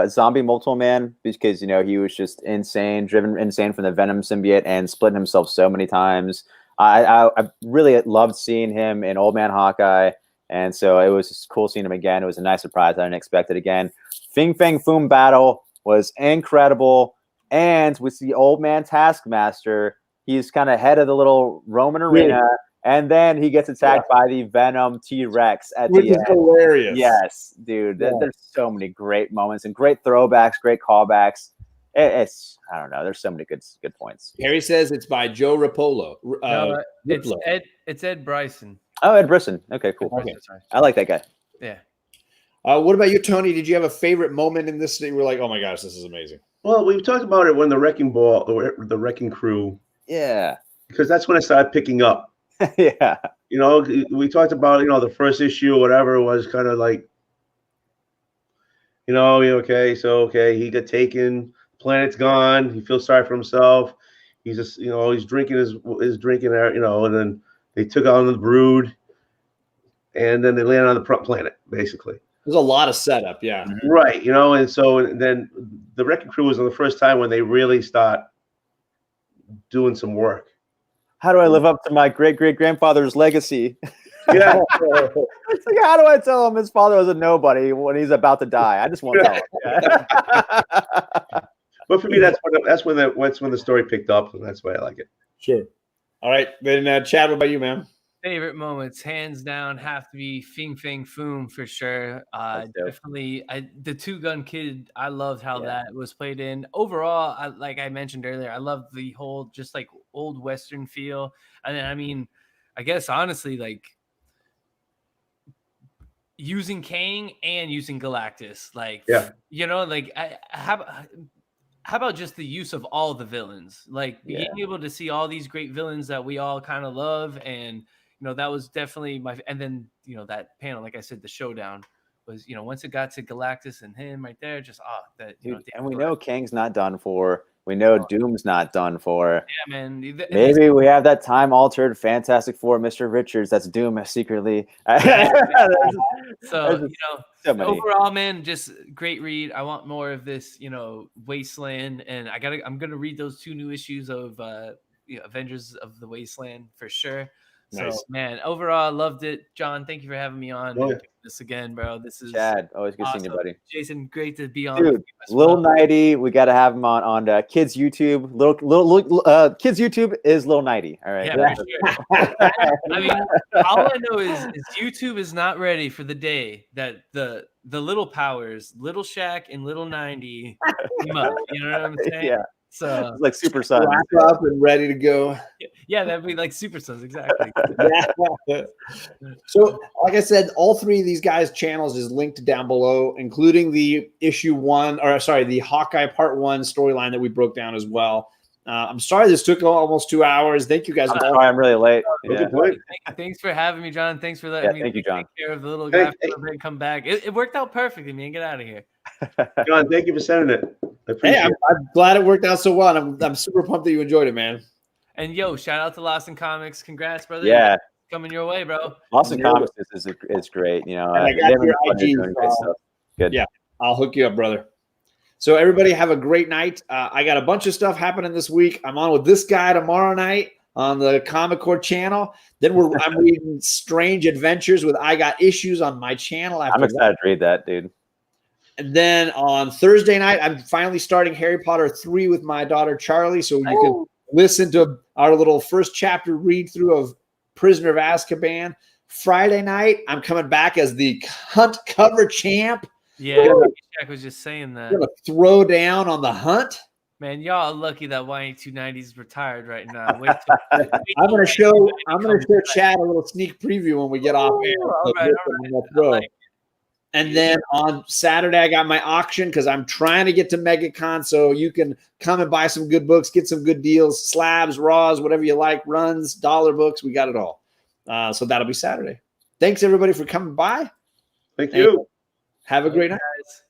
Zombie multiple man, because he was just driven insane from the Venom symbiote and splitting himself so many times. I really loved seeing him in Old Man Hawkeye, and so it was just cool seeing him again. It was a nice surprise. I didn't expect it again. Fing Fang Foom battle was incredible, and with the Old Man Taskmaster, he's kind of head of the little Roman arena. And then he gets attacked by the Venom T-Rex at
Which
the
is
end.
hilarious.
Yes, dude. There's so many great moments and great throwbacks, great callbacks. It's I don't know. There's so many good points.
Harry says it's by Joe Rapolo.
No, it's Ed Bryson.
Oh, Ed Brisson. Okay, cool.
Okay.
I like that guy.
Yeah.
What about you, Tony? Did you have a favorite moment in this that you were like, oh my gosh, this is amazing?
Well, we've talked about it when the Wrecking Ball, the Wrecking Crew.
Yeah.
Because that's when I started picking up.
Yeah.
We talked about, the first issue or whatever was kind of like, okay, he got taken, planet's gone, he feels sorry for himself. He's just, he's drinking his drinking, and then they took on the Brood, and then they landed on the planet, basically.
There's a lot of setup, yeah.
Right, and so then the Wrecking Crew was the first time when they really start doing some work.
How do I live up to my great-great-grandfather's legacy?
Yeah.
It's like, how do I tell him his father was a nobody when he's about to die? I just want to tell him.
But for me, that's when the story picked up, and that's why I like it.
Sure. All right, then Chad, what about you, man?
Favorite moments, hands down, have to be Fing Fang Foom for sure. Definitely, the Two Gun Kid. I loved how that was played in. Overall, like I mentioned earlier, I loved the whole just like old Western feel. And then, I mean, I guess honestly, like using Kang and using Galactus, like how about just the use of all the villains, like being able to see all these great villains that we all kind of love, and that was definitely and then that panel, like I said, the showdown was once it got to Galactus and him right there, just
dude, and we know Kang's not done for. We know Doom's not done for.
Yeah, man.
Maybe we have that time-altered Fantastic Four, Mr. Richards. That's Doom secretly.
So overall, man, just great read. I want more of this, Wasteland, and I'm gonna read those 2 new issues of Avengers of the Wasteland for sure. Nice. So, man, overall, I loved it. John, thank you for having me on. This again, bro. This is
Chad. Always good
awesome.
seeing you, buddy.
Jason, great to be on.
Dude, Lil Nighty, we got to have him on Kids YouTube. Little Kids YouTube is Lil Nighty. All right.
Yeah, for sure. I mean, all I know is YouTube is not ready for the day that the little powers, Little Shaq and Little 90 team up. You know what I'm saying?
Yeah.
So
it's like Super Sons.
Wrap up and ready to go.
Yeah, that'd be like Super Sons, exactly.
So, like I said, all 3 of these guys' channels is linked down below, including the the Hawkeye Part 1 storyline that we broke down as well. I'm sorry this took almost 2 hours. Thank you guys.
I'm sorry, I'm really late. Yeah.
Thanks for having me, John. Thanks for letting me
take
care of the little guy and come back. It worked out perfectly, man. Get out of here.
John, thank you for sending it. I appreciate it.
I'm glad it worked out so well. And I'm super pumped that you enjoyed it, man.
And shout out to Lost in Comics. Congrats, brother.
Yeah.
Coming your way, bro.
Lost in Comics is great.
And I got your IG.
Good.
Yeah, I'll hook you up, brother. So everybody have a great night. I got a bunch of stuff happening this week. I'm on with this guy tomorrow night on the Comic Core channel. Then I'm reading Strange Adventures with I Got Issues on my channel.
I'm excited to read that, dude.
And then on Thursday night, I'm finally starting Harry Potter 3 with my daughter Charlie, so you can listen to our little first chapter read through of Prisoner of Azkaban. Friday night, I'm coming back as the Hunt cover champ.
Yeah, Jack was just saying that.
I'm gonna throw down on the Hunt.
Man, y'all are lucky that YA290 is retired right now.
I'm gonna show Chad a little sneak preview when we get off air.
All right.
And then on Saturday, I got my auction because I'm trying to get to MegaCon, so you can come and buy some good books, get some good deals, slabs, raws, whatever you like, runs, dollar books. We got it all. So that'll be Saturday. Thanks, everybody, for coming by.
Thank you.
Have a great night.
Guys.